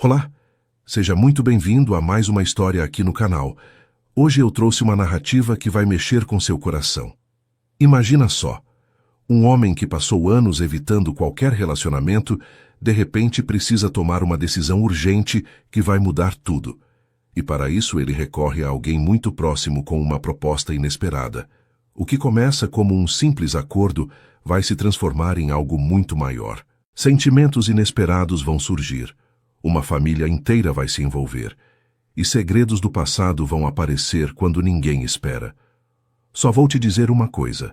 Olá, seja muito bem-vindo a mais uma história aqui no canal. Hoje eu trouxe uma narrativa que vai mexer com seu coração. Imagina só, um homem que passou anos evitando qualquer relacionamento, de repente precisa tomar uma decisão urgente que vai mudar tudo. E para isso ele recorre a alguém muito próximo com uma proposta inesperada. O que começa como um simples acordo vai se transformar em algo muito maior. Sentimentos inesperados vão surgir. Uma família inteira vai se envolver. E segredos do passado vão aparecer quando ninguém espera. Só vou te dizer uma coisa.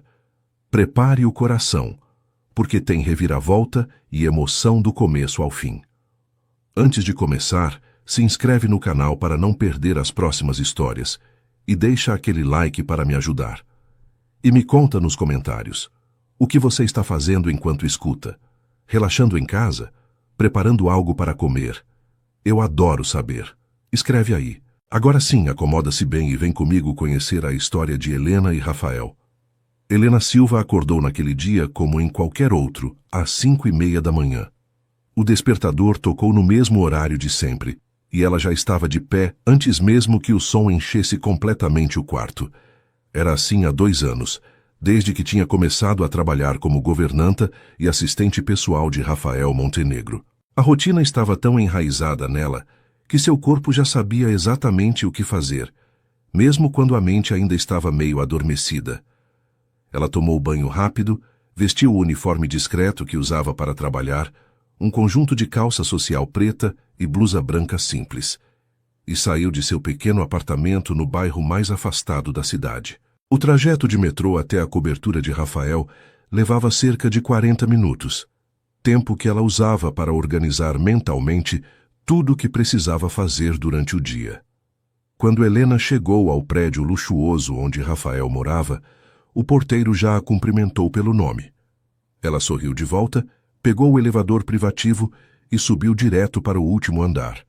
Prepare o coração, porque tem reviravolta e emoção do começo ao fim. Antes de começar, se inscreve no canal para não perder as próximas histórias e deixa aquele like para me ajudar. E me conta nos comentários, o que você está fazendo enquanto escuta? Relaxando em casa? Preparando algo para comer? Eu adoro saber. Escreve aí. Agora sim, acomoda-se bem e vem comigo conhecer a história de Helena e Rafael. Helena Silva acordou naquele dia como em qualquer outro, às 5:30 da manhã. O despertador tocou no mesmo horário de sempre, e ela já estava de pé antes mesmo que o som enchesse completamente o quarto. Era assim há 2 anos, desde que tinha começado a trabalhar como governanta e assistente pessoal de Rafael Montenegro. A rotina estava tão enraizada nela que seu corpo já sabia exatamente o que fazer, mesmo quando a mente ainda estava meio adormecida. Ela tomou banho rápido, vestiu o uniforme discreto que usava para trabalhar, um conjunto de calça social preta e blusa branca simples, e saiu de seu pequeno apartamento no bairro mais afastado da cidade. O trajeto de metrô até a cobertura de Rafael levava cerca de 40 minutos, tempo que ela usava para organizar mentalmente tudo o que precisava fazer durante o dia. Quando Helena chegou ao prédio luxuoso onde Rafael morava, o porteiro já a cumprimentou pelo nome. Ela sorriu de volta, pegou o elevador privativo e subiu direto para o último andar.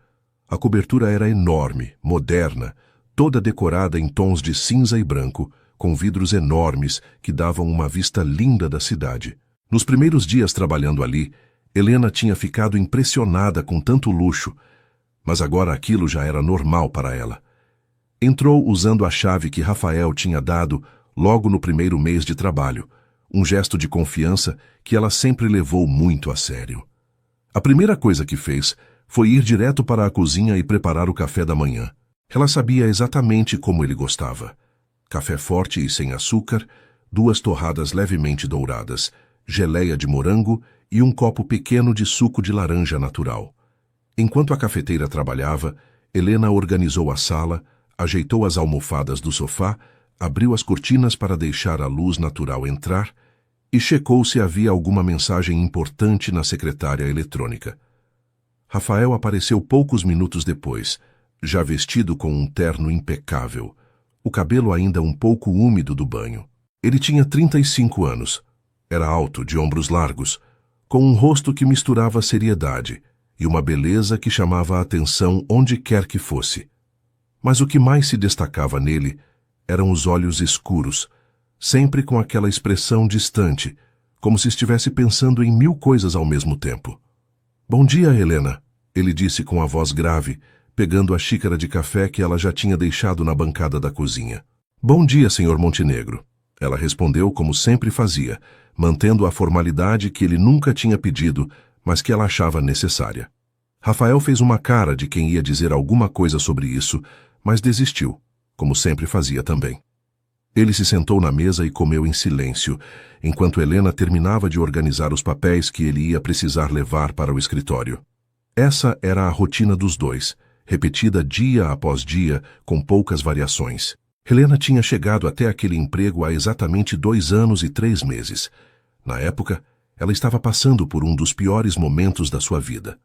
A cobertura era enorme, moderna, toda decorada em tons de cinza e branco, com vidros enormes que davam uma vista linda da cidade. Nos primeiros dias trabalhando ali, Helena tinha ficado impressionada com tanto luxo, mas agora aquilo já era normal para ela. Entrou usando a chave que Rafael tinha dado logo no primeiro mês de trabalho, um gesto de confiança que ela sempre levou muito a sério. A primeira coisa que fez foi ir direto para a cozinha e preparar o café da manhã. Ela sabia exatamente como ele gostava. Café forte e sem açúcar, 2 torradas levemente douradas, geleia de morango e um copo pequeno de suco de laranja natural. Enquanto a cafeteira trabalhava, Helena organizou a sala, ajeitou as almofadas do sofá, abriu as cortinas para deixar a luz natural entrar e checou se havia alguma mensagem importante na secretária eletrônica. Rafael apareceu poucos minutos depois, já vestido com um terno impecável, o cabelo ainda um pouco úmido do banho. Ele tinha 35 anos, era alto, de ombros largos, com um rosto que misturava seriedade e uma beleza que chamava a atenção onde quer que fosse. Mas o que mais se destacava nele eram os olhos escuros, sempre com aquela expressão distante, como se estivesse pensando em 1000 coisas ao mesmo tempo. "Bom dia, Helena", ele disse com a voz grave, pegando a xícara de café que ela já tinha deixado na bancada da cozinha. "Bom dia, Sr. Montenegro", ela respondeu como sempre fazia, mantendo a formalidade que ele nunca tinha pedido, mas que ela achava necessária. Rafael fez uma cara de quem ia dizer alguma coisa sobre isso, mas desistiu, como sempre fazia também. Ele se sentou na mesa e comeu em silêncio, enquanto Helena terminava de organizar os papéis que ele ia precisar levar para o escritório. Essa era a rotina dos dois, repetida dia após dia, com poucas variações. Helena tinha chegado até aquele emprego há exatamente 2 anos e 3 meses. Na época, ela estava passando por um dos piores momentos da sua vida.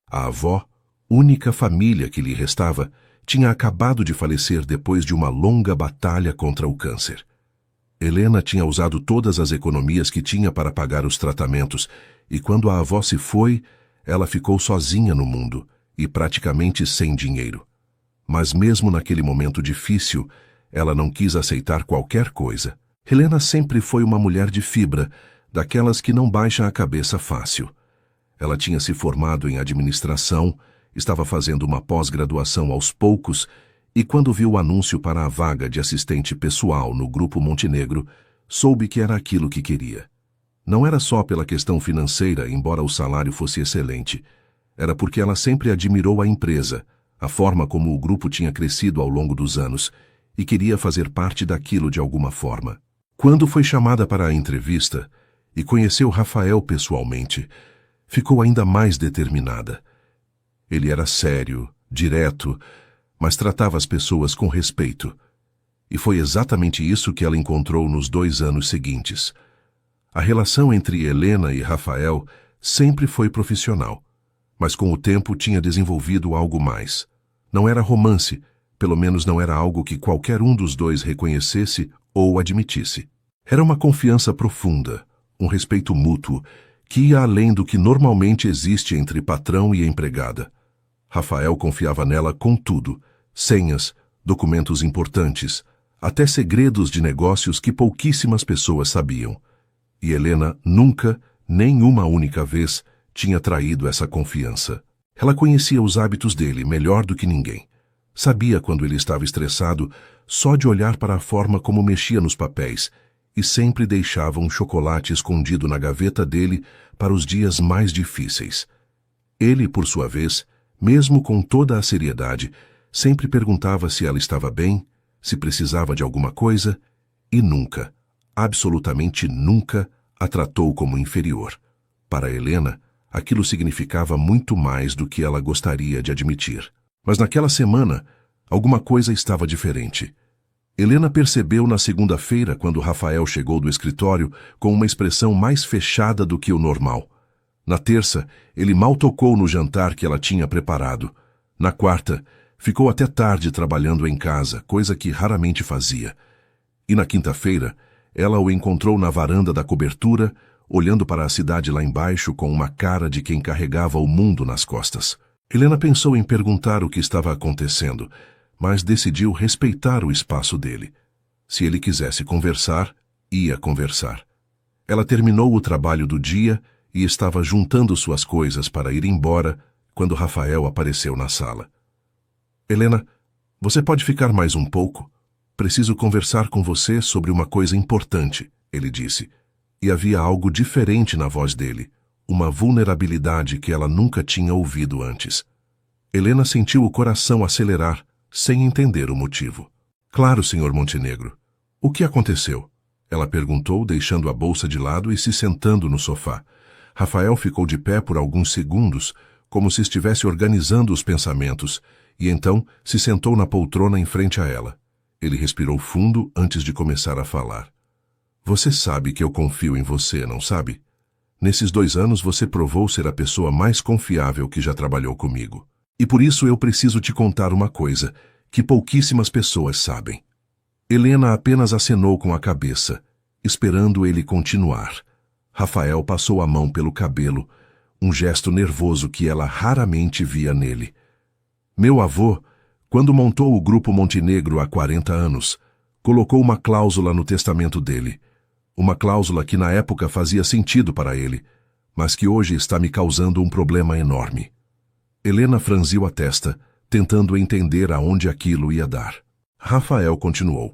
A avó, única família que lhe restava, tinha acabado de falecer depois de uma longa batalha contra o câncer. Helena tinha usado todas as economias que tinha para pagar os tratamentos, e quando a avó se foi, ela ficou sozinha no mundo e praticamente sem dinheiro. Mas mesmo naquele momento difícil, ela não quis aceitar qualquer coisa. Helena sempre foi uma mulher de fibra, daquelas que não baixam a cabeça fácil. Ela tinha se formado em administração Estava fazendo uma pós-graduação aos poucos e quando viu o anúncio para a vaga de assistente pessoal no Grupo Montenegro, soube que era aquilo que queria. Não era só pela questão financeira, embora o salário fosse excelente. Era porque ela sempre admirou a empresa, a forma como o grupo tinha crescido ao longo dos anos, e queria fazer parte daquilo de alguma forma. Quando foi chamada para a entrevista e conheceu Rafael pessoalmente, ficou ainda mais determinada. Ele era sério, direto, mas tratava as pessoas com respeito. E foi exatamente isso que ela encontrou nos 2 anos seguintes. A relação entre Helena e Rafael sempre foi profissional, mas com o tempo tinha desenvolvido algo mais. Não era romance, pelo menos não era algo que qualquer um dos dois reconhecesse ou admitisse. Era uma confiança profunda, um respeito mútuo, que ia além do que normalmente existe entre patrão e empregada. Rafael confiava nela com tudo, senhas, documentos importantes, até segredos de negócios que pouquíssimas pessoas sabiam. E Helena nunca, nem uma única vez, tinha traído essa confiança. Ela conhecia os hábitos dele melhor do que ninguém. Sabia quando ele estava estressado só de olhar para a forma como mexia nos papéis e sempre deixava um chocolate escondido na gaveta dele para os dias mais difíceis. Ele, por sua vez, mesmo com toda a seriedade, sempre perguntava se ela estava bem, se precisava de alguma coisa, e nunca, absolutamente nunca, a tratou como inferior. Para Helena, aquilo significava muito mais do que ela gostaria de admitir. Mas naquela semana, alguma coisa estava diferente. Helena percebeu na segunda-feira, quando Rafael chegou do escritório, com uma expressão mais fechada do que o normal. Na terça, ele mal tocou no jantar que ela tinha preparado. Na quarta, ficou até tarde trabalhando em casa, coisa que raramente fazia. E na quinta-feira, ela o encontrou na varanda da cobertura, olhando para a cidade lá embaixo com uma cara de quem carregava o mundo nas costas. Helena pensou em perguntar o que estava acontecendo, mas decidiu respeitar o espaço dele. Se ele quisesse conversar, ia conversar. Ela terminou o trabalho do dia e estava juntando suas coisas para ir embora quando Rafael apareceu na sala. Helena, você pode ficar mais um pouco? Preciso conversar com você sobre uma coisa importante, ele disse. E havia algo diferente na voz dele, uma vulnerabilidade que ela nunca tinha ouvido antes. Helena sentiu o coração acelerar, sem entender o motivo. Claro, Sr. Montenegro. O que aconteceu? Ela perguntou, deixando a bolsa de lado e se sentando no sofá. Rafael ficou de pé por alguns segundos, como se estivesse organizando os pensamentos, e então se sentou na poltrona em frente a ela. Ele respirou fundo antes de começar a falar. Você sabe que eu confio em você, não sabe? Nesses 2 anos você provou ser a pessoa mais confiável que já trabalhou comigo. E por isso eu preciso te contar uma coisa que pouquíssimas pessoas sabem. Helena apenas acenou com a cabeça, esperando ele continuar. Rafael passou a mão pelo cabelo, um gesto nervoso que ela raramente via nele. Meu avô, quando montou o Grupo Montenegro há 40 anos, colocou uma cláusula no testamento dele. Uma cláusula que na época fazia sentido para ele, mas que hoje está me causando um problema enorme. Helena franziu a testa, tentando entender aonde aquilo ia dar. Rafael continuou.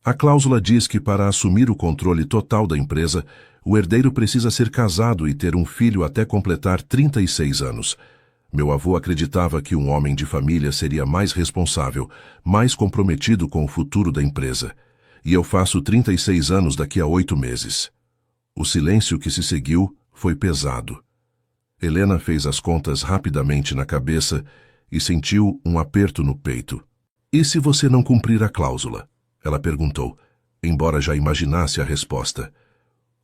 A cláusula diz que para assumir o controle total da empresa, o herdeiro precisa ser casado e ter um filho até completar 36 anos. Meu avô acreditava que um homem de família seria mais responsável, mais comprometido com o futuro da empresa. E eu faço 36 anos daqui a 8 meses. O silêncio que se seguiu foi pesado. Helena fez as contas rapidamente na cabeça e sentiu um aperto no peito. E se você não cumprir a cláusula? Ela perguntou, embora já imaginasse a resposta.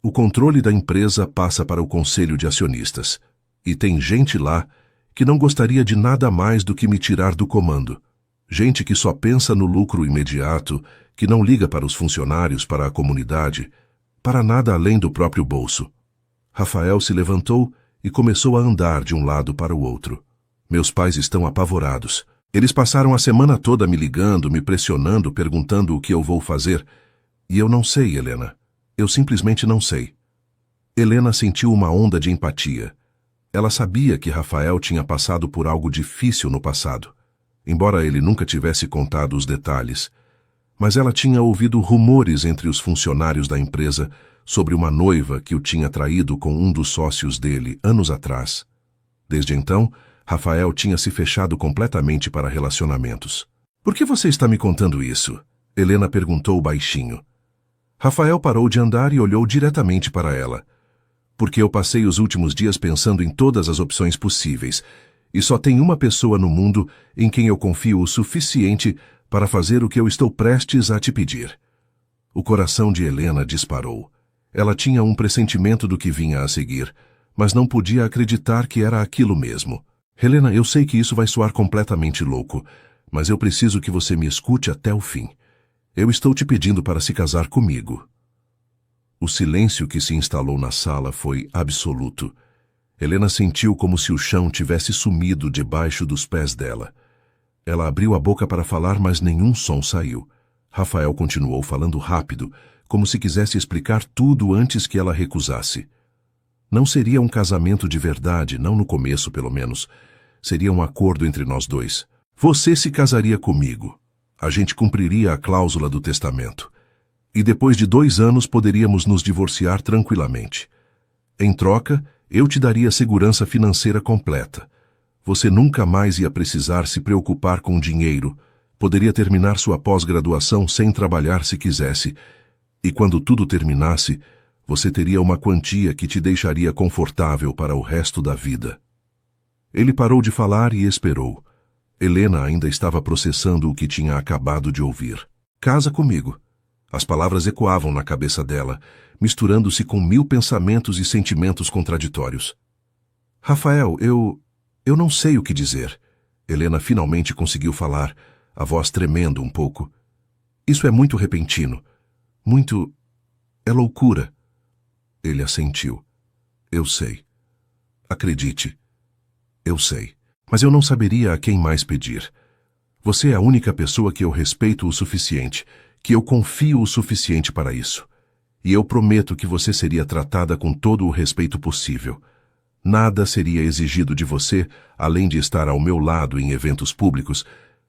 O controle da empresa passa para o conselho de acionistas. E tem gente lá que não gostaria de nada mais do que me tirar do comando. Gente que só pensa no lucro imediato, que não liga para os funcionários, para a comunidade, para nada além do próprio bolso. Rafael se levantou e começou a andar de um lado para o outro. Meus pais estão apavorados. Eles passaram a semana toda me ligando, me pressionando, perguntando o que eu vou fazer. E eu não sei, Helena. Eu simplesmente não sei. Helena sentiu uma onda de empatia. Ela sabia que Rafael tinha passado por algo difícil no passado, embora ele nunca tivesse contado os detalhes. Mas ela tinha ouvido rumores entre os funcionários da empresa sobre uma noiva que o tinha traído com um dos sócios dele anos atrás. Desde então, Rafael tinha se fechado completamente para relacionamentos. "Por que você está me contando isso?" Helena perguntou baixinho. Rafael parou de andar e olhou diretamente para ela. "Porque eu passei os últimos dias pensando em todas as opções possíveis, e só tem uma pessoa no mundo em quem eu confio o suficiente para fazer o que eu estou prestes a te pedir." O coração de Helena disparou. Ela tinha um pressentimento do que vinha a seguir, mas não podia acreditar que era aquilo mesmo. "Helena, eu sei que isso vai soar completamente louco, mas eu preciso que você me escute até o fim. Eu estou te pedindo para se casar comigo." O silêncio que se instalou na sala foi absoluto. Helena sentiu como se o chão tivesse sumido debaixo dos pés dela. Ela abriu a boca para falar, mas nenhum som saiu. Rafael continuou falando rápido, como se quisesse explicar tudo antes que ela recusasse. "Não seria um casamento de verdade, não no começo, pelo menos. Seria um acordo entre nós dois. Você se casaria comigo. A gente cumpriria a cláusula do testamento. E depois de 2 anos poderíamos nos divorciar tranquilamente. Em troca, eu te daria segurança financeira completa. Você nunca mais ia precisar se preocupar com dinheiro, poderia terminar sua pós-graduação sem trabalhar se quisesse, e quando tudo terminasse, você teria uma quantia que te deixaria confortável para o resto da vida." Ele parou de falar e esperou. Helena ainda estava processando o que tinha acabado de ouvir. "Casa comigo." As palavras ecoavam na cabeça dela, misturando-se com 1000 pensamentos e sentimentos contraditórios. "Rafael, eu não sei o que dizer." Helena finalmente conseguiu falar, a voz tremendo um pouco. "Isso é muito repentino. Muito... é loucura." Ele assentiu. "Eu sei. Acredite. Eu sei. Mas eu não saberia a quem mais pedir. Você é a única pessoa que eu respeito o suficiente, que eu confio o suficiente para isso. E eu prometo que você seria tratada com todo o respeito possível. Nada seria exigido de você, além de estar ao meu lado em eventos públicos,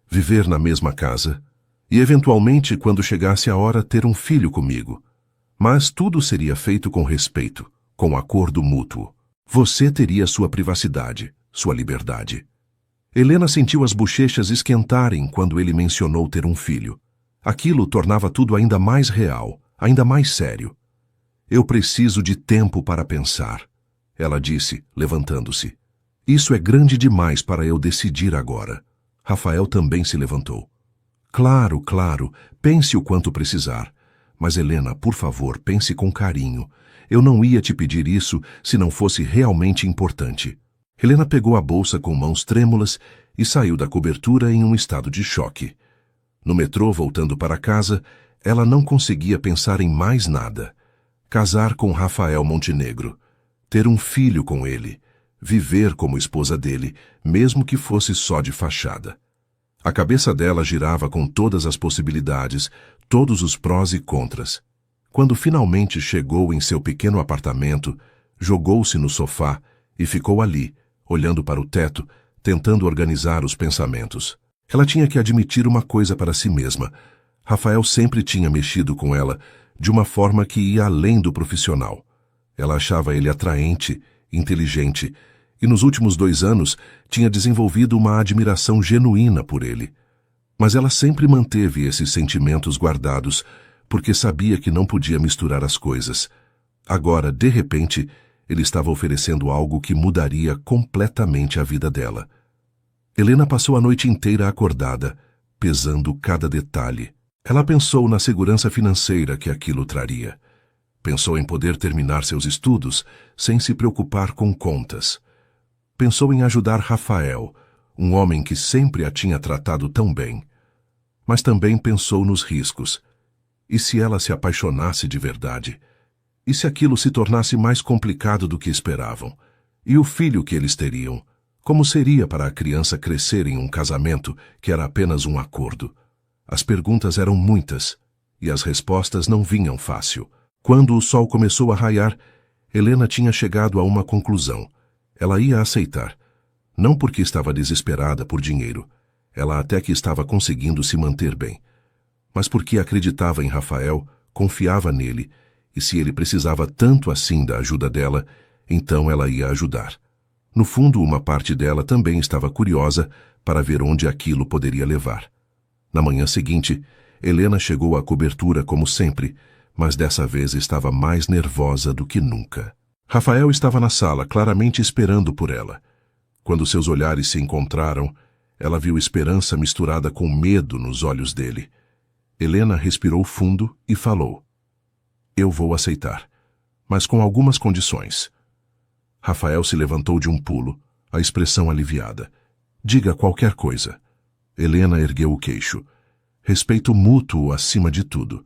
viver na mesma casa, e eventualmente, quando chegasse a hora, ter um filho comigo. Mas tudo seria feito com respeito, com acordo mútuo. Você teria sua privacidade, sua liberdade." Helena sentiu as bochechas esquentarem quando ele mencionou ter um filho. Aquilo tornava tudo ainda mais real, ainda mais sério. "Eu preciso de tempo para pensar," ela disse, levantando-se. "Isso é grande demais para eu decidir agora." Rafael também se levantou. Claro, pense o quanto precisar. Mas Helena, por favor, pense com carinho. Eu não ia te pedir isso se não fosse realmente importante." Helena pegou a bolsa com mãos trêmulas e saiu da cobertura em um estado de choque. No metrô, voltando para casa, ela não conseguia pensar em mais nada. Casar com Rafael Montenegro, ter um filho com ele, viver como esposa dele, mesmo que fosse só de fachada. A cabeça dela girava com todas as possibilidades, todos os prós e contras. Quando finalmente chegou em seu pequeno apartamento, jogou-se no sofá e ficou ali, olhando para o teto, tentando organizar os pensamentos. Ela tinha que admitir uma coisa para si mesma. Rafael sempre tinha mexido com ela de uma forma que ia além do profissional. Ela achava ele atraente, inteligente, e nos últimos 2 anos tinha desenvolvido uma admiração genuína por ele. Mas ela sempre manteve esses sentimentos guardados, porque sabia que não podia misturar as coisas. Agora, de repente, ele estava oferecendo algo que mudaria completamente a vida dela. Helena passou a noite inteira acordada, pesando cada detalhe. Ela pensou na segurança financeira que aquilo traria. Pensou em poder terminar seus estudos sem se preocupar com contas. Pensou em ajudar Rafael, um homem que sempre a tinha tratado tão bem. Mas também pensou nos riscos. E se ela se apaixonasse de verdade? E se aquilo se tornasse mais complicado do que esperavam? E o filho que eles teriam? Como seria para a criança crescer em um casamento que era apenas um acordo? As perguntas eram muitas, e as respostas não vinham fácil. Quando o sol começou a raiar, Helena tinha chegado a uma conclusão. Ela ia aceitar. Não porque estava desesperada por dinheiro. Ela até que estava conseguindo se manter bem. Mas porque acreditava em Rafael, confiava nele, e se ele precisava tanto assim da ajuda dela, então ela ia ajudar. No fundo, uma parte dela também estava curiosa para ver onde aquilo poderia levar. Na manhã seguinte, Helena chegou à cobertura como sempre, mas dessa vez estava mais nervosa do que nunca. Rafael estava na sala, claramente esperando por ela. Quando seus olhares se encontraram, ela viu esperança misturada com medo nos olhos dele. Helena respirou fundo e falou: "Eu vou aceitar, mas com algumas condições." Rafael se levantou de um pulo, a expressão aliviada. "Diga qualquer coisa." Helena ergueu o queixo. "Respeito mútuo acima de tudo.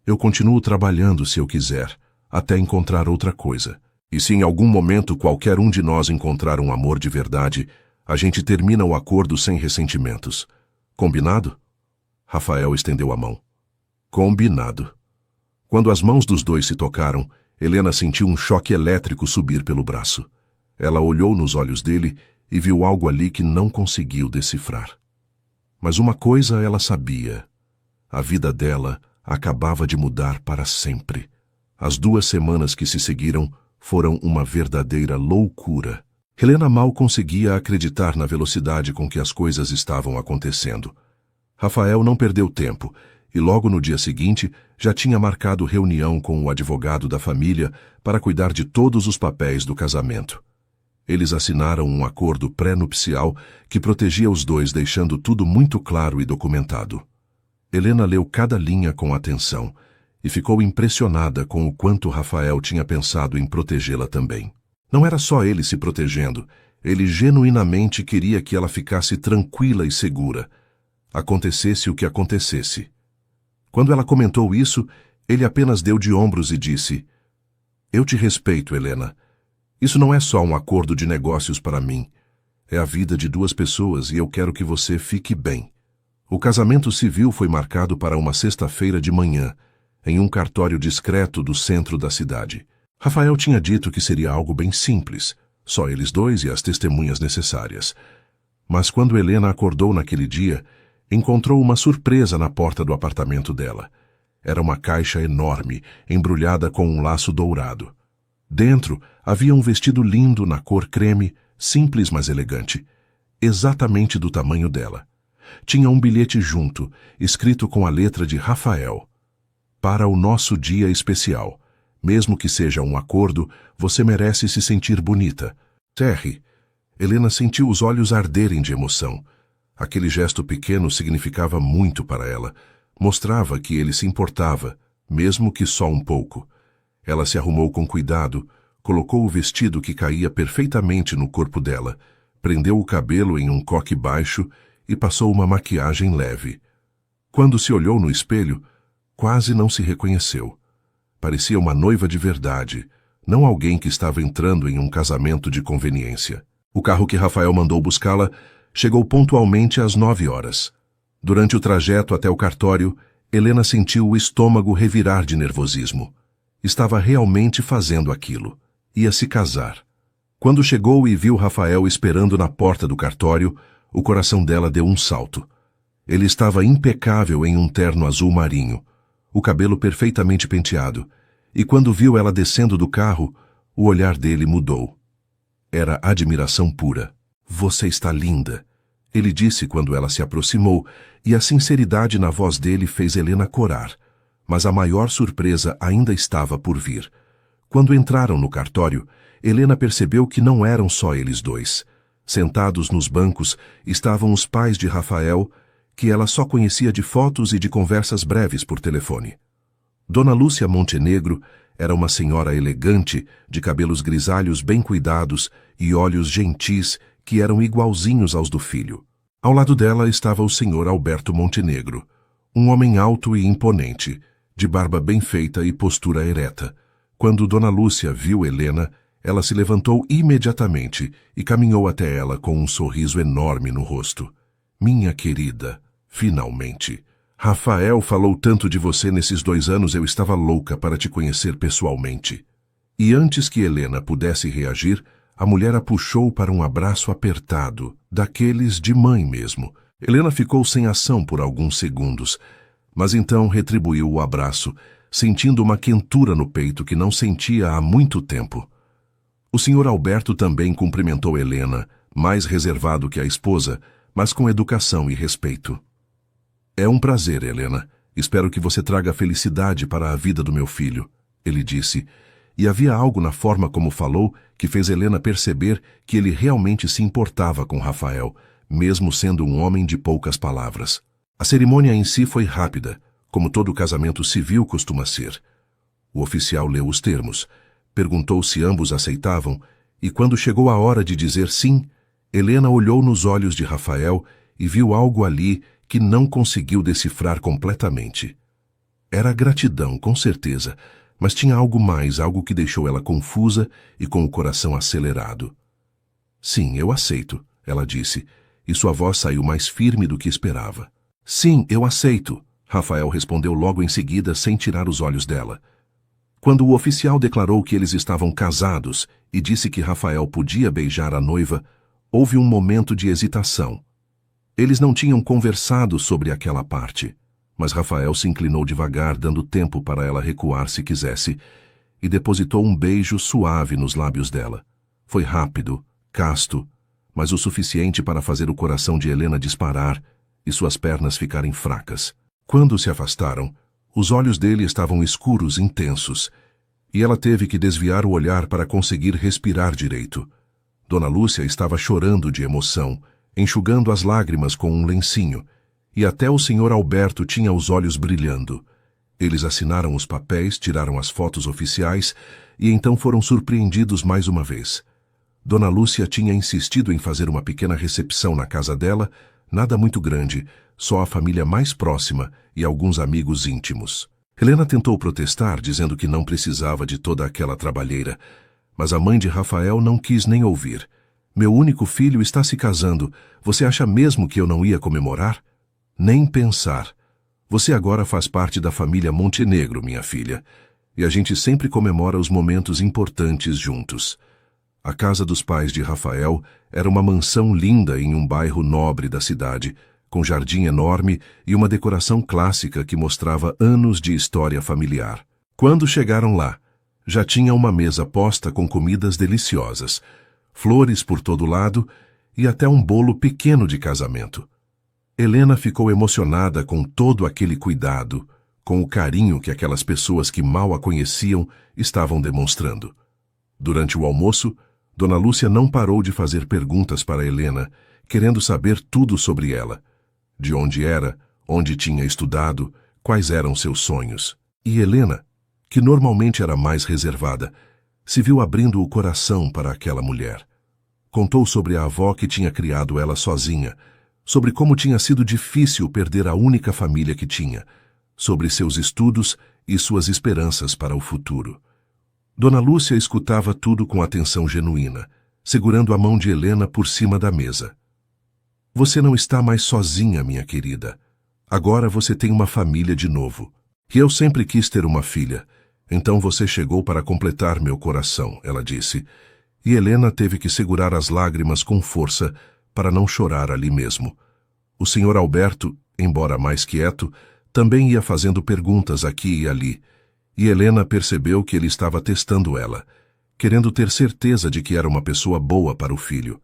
Eu continuo trabalhando se eu quiser, até encontrar outra coisa. E se em algum momento qualquer um de nós encontrar um amor de verdade, a gente termina o acordo sem ressentimentos. Combinado?" Rafael estendeu a mão. "Combinado." Quando as mãos dos dois se tocaram, Helena sentiu um choque elétrico subir pelo braço. Ela olhou nos olhos dele e viu algo ali que não conseguiu decifrar. Mas uma coisa ela sabia. A vida dela acabava de mudar para sempre. As 2 semanas que se seguiram foram uma verdadeira loucura. Helena mal conseguia acreditar na velocidade com que as coisas estavam acontecendo. Rafael não perdeu tempo e logo no dia seguinte já tinha marcado reunião com o advogado da família para cuidar de todos os papéis do casamento. Eles assinaram um acordo pré-nupcial que protegia os dois, deixando tudo muito claro e documentado. Helena leu cada linha com atenção e ficou impressionada com o quanto Rafael tinha pensado em protegê-la também. Não era só ele se protegendo, ele genuinamente queria que ela ficasse tranquila e segura, acontecesse o que acontecesse. Quando ela comentou isso, ele apenas deu de ombros e disse: "Eu te respeito, Helena. Isso não é só um acordo de negócios para mim. É a vida de 2 pessoas e eu quero que você fique bem." O casamento civil foi marcado para uma sexta-feira de manhã, em um cartório discreto do centro da cidade. Rafael tinha dito que seria algo bem simples, só eles dois e as testemunhas necessárias. Mas quando Helena acordou naquele dia, encontrou uma surpresa na porta do apartamento dela. Era uma caixa enorme, embrulhada com um laço dourado. Dentro havia um vestido lindo na cor creme, simples mas elegante, exatamente do tamanho dela. Tinha um bilhete junto, escrito com a letra de Rafael: "Para o nosso dia especial. Mesmo que seja um acordo, você merece se sentir bonita. Terry." Helena sentiu os olhos arderem de emoção. Aquele gesto pequeno significava muito para ela. Mostrava que ele se importava, mesmo que só um pouco. Ela se arrumou com cuidado, colocou o vestido que caía perfeitamente no corpo dela, prendeu o cabelo em um coque baixo e passou uma maquiagem leve. Quando se olhou no espelho, quase não se reconheceu. Parecia uma noiva de verdade, não alguém que estava entrando em um casamento de conveniência. O carro que Rafael mandou buscá-la chegou pontualmente às 9 horas. Durante o trajeto até o cartório, Helena sentiu o estômago revirar de nervosismo. Estava realmente fazendo aquilo. Ia se casar. Quando chegou e viu Rafael esperando na porta do cartório, o coração dela deu um salto. Ele estava impecável em um terno azul marinho, o cabelo perfeitamente penteado, e quando viu ela descendo do carro, o olhar dele mudou. Era admiração pura. "Você está linda", ele disse quando ela se aproximou, e a sinceridade na voz dele fez Helena corar. Mas a maior surpresa ainda estava por vir. Quando entraram no cartório, Helena percebeu que não eram só eles dois. Sentados nos bancos estavam os pais de Rafael, que ela só conhecia de fotos e de conversas breves por telefone. Dona Lúcia Montenegro era uma senhora elegante, de cabelos grisalhos bem cuidados e olhos gentis que eram igualzinhos aos do filho. Ao lado dela estava o senhor Alberto Montenegro, um homem alto e imponente, de barba bem feita e postura ereta. Quando Dona Lúcia viu Helena, ela se levantou imediatamente e caminhou até ela com um sorriso enorme no rosto. "Minha querida, finalmente. Rafael falou tanto de você nesses 2 anos, eu estava louca para te conhecer pessoalmente." E antes que Helena pudesse reagir, a mulher a puxou para um abraço apertado, daqueles de mãe mesmo. Helena ficou sem ação por alguns segundos, mas então retribuiu o abraço, sentindo uma quentura no peito que não sentia há muito tempo. O Sr. Alberto também cumprimentou Helena, mais reservado que a esposa, mas com educação e respeito. É um prazer, Helena. Espero que você traga felicidade para a vida do meu filho, ele disse, e havia algo na forma como falou que fez Helena perceber que ele realmente se importava com Rafael, mesmo sendo um homem de poucas palavras. A cerimônia em si foi rápida, como todo casamento civil costuma ser. O oficial leu os termos, perguntou se ambos aceitavam, e quando chegou a hora de dizer sim, Helena olhou nos olhos de Rafael e viu algo ali que não conseguiu decifrar completamente. Era gratidão, com certeza, mas tinha algo mais, algo que deixou ela confusa e com o coração acelerado. Sim, eu aceito, ela disse, e sua voz saiu mais firme do que esperava. Sim, eu aceito, Rafael respondeu logo em seguida sem tirar os olhos dela. Quando o oficial declarou que eles estavam casados e disse que Rafael podia beijar a noiva, houve um momento de hesitação. Eles não tinham conversado sobre aquela parte, mas Rafael se inclinou devagar, dando tempo para ela recuar se quisesse, e depositou um beijo suave nos lábios dela. Foi rápido, casto, mas o suficiente para fazer o coração de Helena disparar e suas pernas ficarem fracas. Quando se afastaram, os olhos dele estavam escuros, intensos, e ela teve que desviar o olhar para conseguir respirar direito. Dona Lúcia estava chorando de emoção, enxugando as lágrimas com um lencinho, e até o Sr. Alberto tinha os olhos brilhando. Eles assinaram os papéis, tiraram as fotos oficiais e então foram surpreendidos mais uma vez. Dona Lúcia tinha insistido em fazer uma pequena recepção na casa dela, nada muito grande, só a família mais próxima e alguns amigos íntimos. Helena tentou protestar, dizendo que não precisava de toda aquela trabalheira, mas a mãe de Rafael não quis nem ouvir. Meu único filho está se casando. Você acha mesmo que eu não ia comemorar? Nem pensar. Você agora faz parte da família Montenegro, minha filha, e a gente sempre comemora os momentos importantes juntos. A casa dos pais de Rafael era uma mansão linda em um bairro nobre da cidade, com jardim enorme e uma decoração clássica que mostrava anos de história familiar. Quando chegaram lá, já tinha uma mesa posta com comidas deliciosas, flores por todo lado e até um bolo pequeno de casamento. Helena ficou emocionada com todo aquele cuidado, com o carinho que aquelas pessoas que mal a conheciam estavam demonstrando. Durante o almoço, Dona Lúcia não parou de fazer perguntas para Helena, querendo saber tudo sobre ela. De onde era, onde tinha estudado, quais eram seus sonhos. E Helena, que normalmente era mais reservada, se viu abrindo o coração para aquela mulher. Contou sobre a avó que tinha criado ela sozinha, sobre como tinha sido difícil perder a única família que tinha, sobre seus estudos e suas esperanças para o futuro. Dona Lúcia escutava tudo com atenção genuína, segurando a mão de Helena por cima da mesa. Você não está mais sozinha, minha querida. Agora você tem uma família de novo. E eu sempre quis ter uma filha. Então você chegou para completar meu coração, ela disse. E Helena teve que segurar as lágrimas com força para não chorar ali mesmo. O Sr. Alberto, embora mais quieto, também ia fazendo perguntas aqui e ali. E Helena percebeu que ele estava testando ela, querendo ter certeza de que era uma pessoa boa para o filho.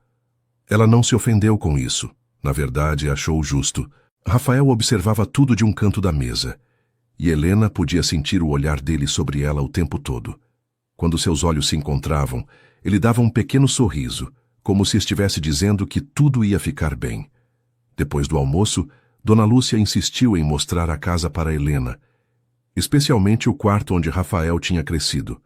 Ela não se ofendeu com isso. Na verdade, achou justo. Rafael observava tudo de um canto da mesa, e Helena podia sentir o olhar dele sobre ela o tempo todo. Quando seus olhos se encontravam, ele dava um pequeno sorriso, como se estivesse dizendo que tudo ia ficar bem. Depois do almoço, Dona Lúcia insistiu em mostrar a casa para Helena, especialmente o quarto onde Rafael tinha crescido.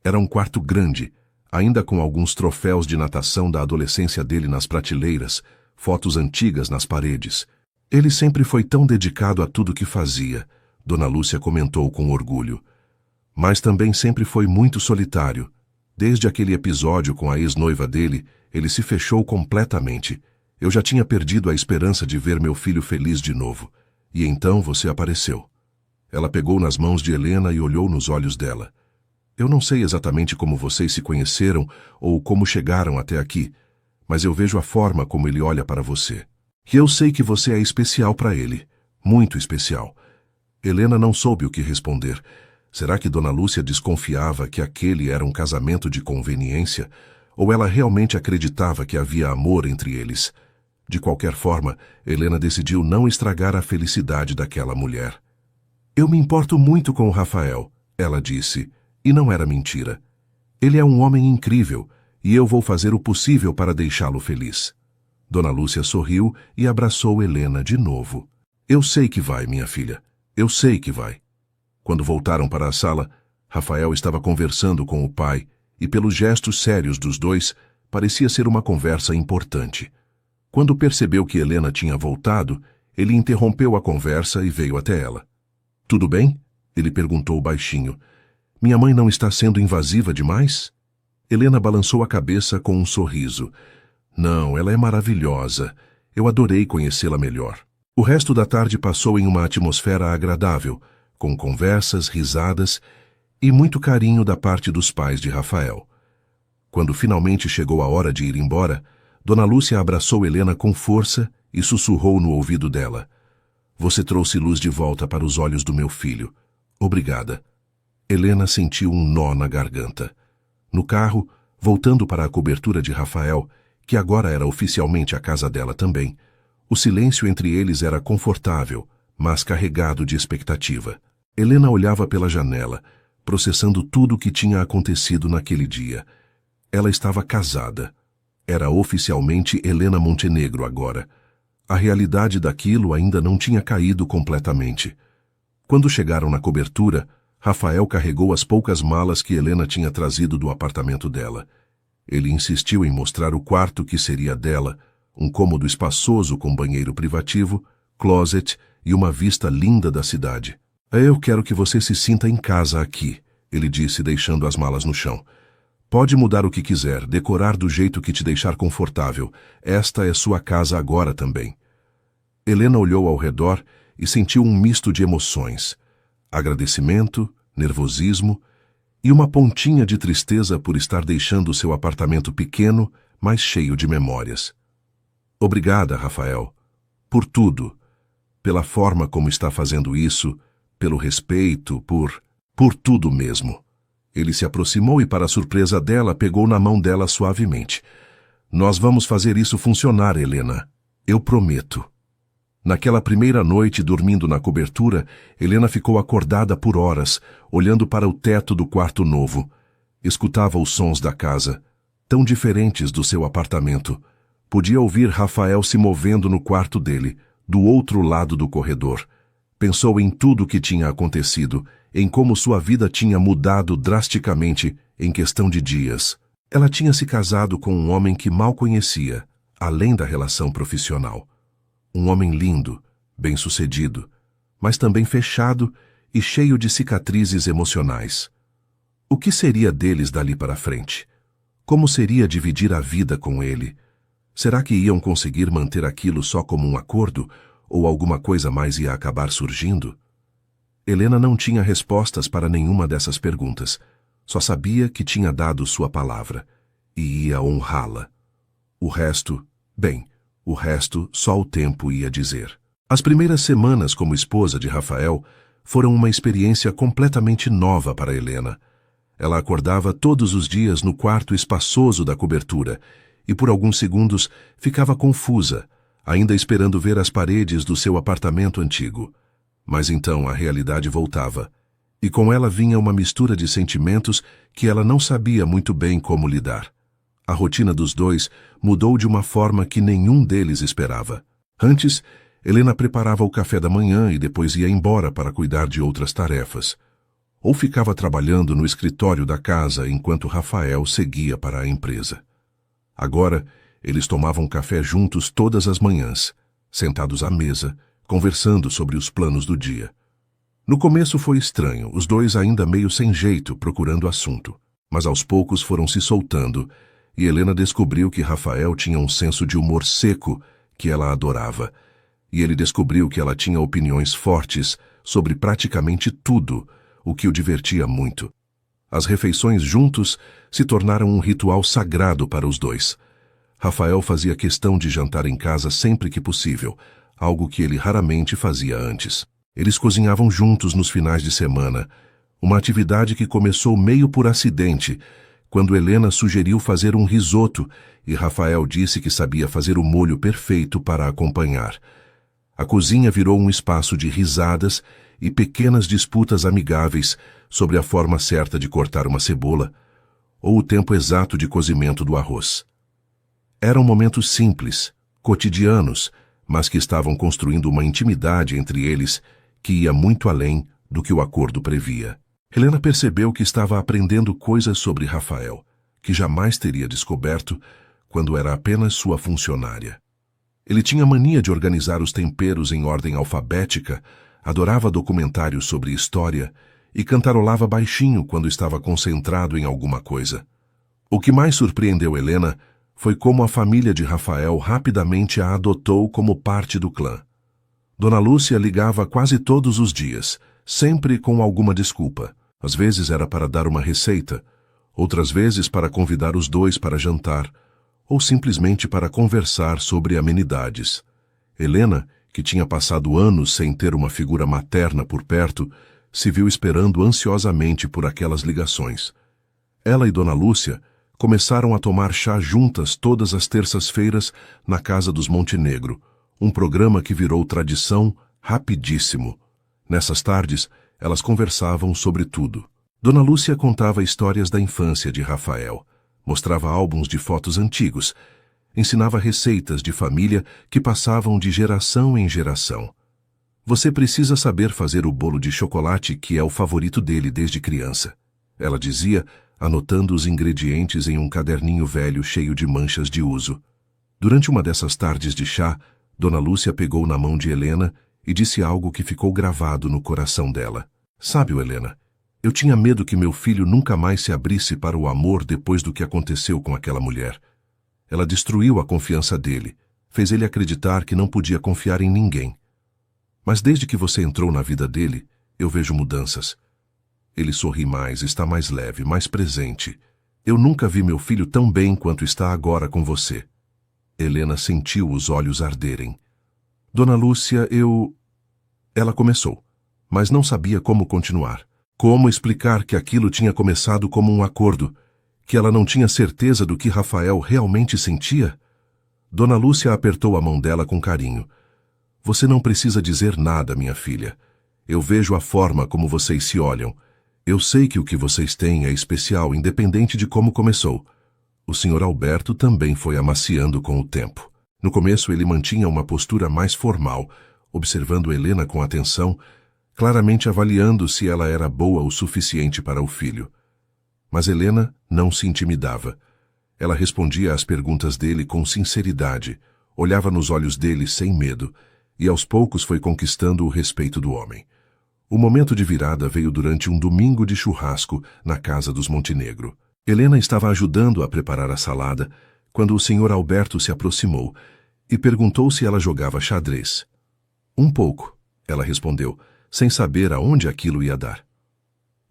Era um quarto grande, ainda com alguns troféus de natação da adolescência dele nas prateleiras, fotos antigas nas paredes. Ele sempre foi tão dedicado a tudo que fazia, Dona Lúcia comentou com orgulho. Mas também sempre foi muito solitário. Desde aquele episódio com a ex-noiva dele, ele se fechou completamente. Eu já tinha perdido a esperança de ver meu filho feliz de novo. E então você apareceu. Ela pegou nas mãos de Helena e olhou nos olhos dela. Eu não sei exatamente como vocês se conheceram ou como chegaram até aqui, mas eu vejo a forma como ele olha para você. E eu sei que você é especial para ele, muito especial. Helena não soube o que responder. Será que Dona Lúcia desconfiava que aquele era um casamento de conveniência, ou ela realmente acreditava que havia amor entre eles? De qualquer forma, Helena decidiu não estragar a felicidade daquela mulher. Eu me importo muito com o Rafael, ela disse, e não era mentira. Ele é um homem incrível, e eu vou fazer o possível para deixá-lo feliz. Dona Lúcia sorriu e abraçou Helena de novo. Eu sei que vai, minha filha. Eu sei que vai. Quando voltaram para a sala, Rafael estava conversando com o pai, e pelos gestos sérios dos dois, parecia ser uma conversa importante. Quando percebeu que Helena tinha voltado, ele interrompeu a conversa e veio até ela. Tudo bem? Ele perguntou baixinho. Minha mãe não está sendo invasiva demais? Helena balançou a cabeça com um sorriso. Não, ela é maravilhosa. Eu adorei conhecê-la melhor. O resto da tarde passou em uma atmosfera agradável, com conversas, risadas e muito carinho da parte dos pais de Rafael. Quando finalmente chegou a hora de ir embora, Dona Lúcia abraçou Helena com força e sussurrou no ouvido dela. Você trouxe luz de volta para os olhos do meu filho. Obrigada. Helena sentiu um nó na garganta. No carro, voltando para a cobertura de Rafael, que agora era oficialmente a casa dela também, o silêncio entre eles era confortável, mas carregado de expectativa. Helena olhava pela janela, processando tudo o que tinha acontecido naquele dia. Ela estava casada. Era oficialmente Helena Montenegro agora. A realidade daquilo ainda não tinha caído completamente. Quando chegaram na cobertura, Rafael carregou as poucas malas que Helena tinha trazido do apartamento dela. Ele insistiu em mostrar o quarto que seria dela, um cômodo espaçoso com banheiro privativo, closet e uma vista linda da cidade. Eu quero que você se sinta em casa aqui, ele disse, deixando as malas no chão. Pode mudar o que quiser, decorar do jeito que te deixar confortável. Esta é sua casa agora também. Helena olhou ao redor e sentiu um misto de emoções. Agradecimento, nervosismo e uma pontinha de tristeza por estar deixando seu apartamento pequeno, mas cheio de memórias. Obrigada, Rafael, por tudo, pela forma como está fazendo isso, pelo respeito, por tudo mesmo. Ele se aproximou e, para a surpresa dela, pegou na mão dela suavemente. Nós vamos fazer isso funcionar, Helena. Eu prometo. Naquela primeira noite, dormindo na cobertura, Helena ficou acordada por horas, olhando para o teto do quarto novo. Escutava os sons da casa, tão diferentes do seu apartamento. Podia ouvir Rafael se movendo no quarto dele, do outro lado do corredor. Pensou em tudo o que tinha acontecido, em como sua vida tinha mudado drasticamente em questão de dias. Ela tinha se casado com um homem que mal conhecia, além da relação profissional. Um homem lindo, bem-sucedido, mas também fechado e cheio de cicatrizes emocionais. O que seria deles dali para frente? Como seria dividir a vida com ele? Será que iam conseguir manter aquilo só como um acordo, ou alguma coisa mais ia acabar surgindo? Helena não tinha respostas para nenhuma dessas perguntas. Só sabia que tinha dado sua palavra, e ia honrá-la. O resto, bem, o resto só o tempo ia dizer. As primeiras semanas como esposa de Rafael foram uma experiência completamente nova para Helena. Ela acordava todos os dias no quarto espaçoso da cobertura e por alguns segundos ficava confusa, ainda esperando ver as paredes do seu apartamento antigo. Mas então a realidade voltava, e com ela vinha uma mistura de sentimentos que ela não sabia muito bem como lidar. A rotina dos dois mudou de uma forma que nenhum deles esperava. Antes, Helena preparava o café da manhã e depois ia embora para cuidar de outras tarefas. Ou ficava trabalhando no escritório da casa enquanto Rafael seguia para a empresa. Agora, eles tomavam café juntos todas as manhãs, sentados à mesa, conversando sobre os planos do dia. No começo foi estranho, os dois ainda meio sem jeito, procurando assunto. Mas aos poucos foram se soltando, e Helena descobriu que Rafael tinha um senso de humor seco que ela adorava, e ele descobriu que ela tinha opiniões fortes sobre praticamente tudo, o que o divertia muito. As refeições juntos se tornaram um ritual sagrado para os dois. Rafael fazia questão de jantar em casa sempre que possível, algo que ele raramente fazia antes. Eles cozinhavam juntos nos finais de semana, uma atividade que começou meio por acidente, quando Helena sugeriu fazer um risoto e Rafael disse que sabia fazer o molho perfeito para acompanhar. A cozinha virou um espaço de risadas e pequenas disputas amigáveis sobre a forma certa de cortar uma cebola ou o tempo exato de cozimento do arroz. Eram momentos simples, cotidianos, mas que estavam construindo uma intimidade entre eles que ia muito além do que o acordo previa. Helena percebeu que estava aprendendo coisas sobre Rafael, que jamais teria descoberto quando era apenas sua funcionária. Ele tinha mania de organizar os temperos em ordem alfabética, adorava documentários sobre história e cantarolava baixinho quando estava concentrado em alguma coisa. O que mais surpreendeu Helena foi como a família de Rafael rapidamente a adotou como parte do clã. Dona Lúcia ligava quase todos os dias, sempre com alguma desculpa. Às vezes era para dar uma receita, outras vezes para convidar os dois para jantar, ou simplesmente para conversar sobre amenidades. Helena, que tinha passado anos sem ter uma figura materna por perto, se viu esperando ansiosamente por aquelas ligações. Ela e Dona Lúcia começaram a tomar chá juntas todas as terças-feiras na casa dos Montenegro, um programa que virou tradição rapidíssimo. Nessas tardes, elas conversavam sobre tudo. Dona Lúcia contava histórias da infância de Rafael, mostrava álbuns de fotos antigos, ensinava receitas de família que passavam de geração em geração. Você precisa saber fazer o bolo de chocolate que é o favorito dele desde criança, ela dizia, anotando os ingredientes em um caderninho velho cheio de manchas de uso. Durante uma dessas tardes de chá, Dona Lúcia pegou na mão de Helena e disse algo que ficou gravado no coração dela. Sabe, Helena, eu tinha medo que meu filho nunca mais se abrisse para o amor depois do que aconteceu com aquela mulher. Ela destruiu a confiança dele, fez ele acreditar que não podia confiar em ninguém. Mas desde que você entrou na vida dele, eu vejo mudanças. Ele sorri mais, está mais leve, mais presente. Eu nunca vi meu filho tão bem quanto está agora com você. Helena sentiu os olhos arderem. Dona Lúcia, Ela começou, mas não sabia como continuar. Como explicar que aquilo tinha começado como um acordo, que ela não tinha certeza do que Rafael realmente sentia? Dona Lúcia apertou a mão dela com carinho. Você não precisa dizer nada, minha filha. Eu vejo a forma como vocês se olham. Eu sei que o que vocês têm é especial, independente de como começou. O Sr. Alberto também foi amaciando com o tempo. No começo ele mantinha uma postura mais formal, observando Helena com atenção, claramente avaliando se ela era boa o suficiente para o filho. Mas Helena não se intimidava. Ela respondia às perguntas dele com sinceridade, olhava nos olhos dele sem medo, e aos poucos foi conquistando o respeito do homem. O momento de virada veio durante um domingo de churrasco na casa dos Montenegro. Helena estava ajudando a preparar a salada quando o Sr. Alberto se aproximou e perguntou se ela jogava xadrez. Um pouco, ela respondeu, sem saber aonde aquilo ia dar.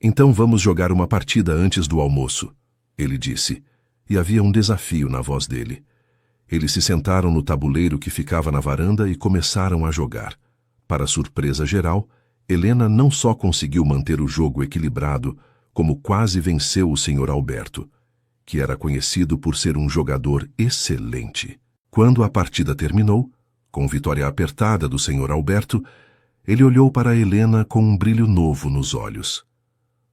Então vamos jogar uma partida antes do almoço, ele disse, e havia um desafio na voz dele. Eles se sentaram no tabuleiro que ficava na varanda e começaram a jogar. Para surpresa geral, Helena não só conseguiu manter o jogo equilibrado, como quase venceu o Sr. Alberto, que era conhecido por ser um jogador excelente. Quando a partida terminou, com vitória apertada do Sr. Alberto, ele olhou para Helena com um brilho novo nos olhos.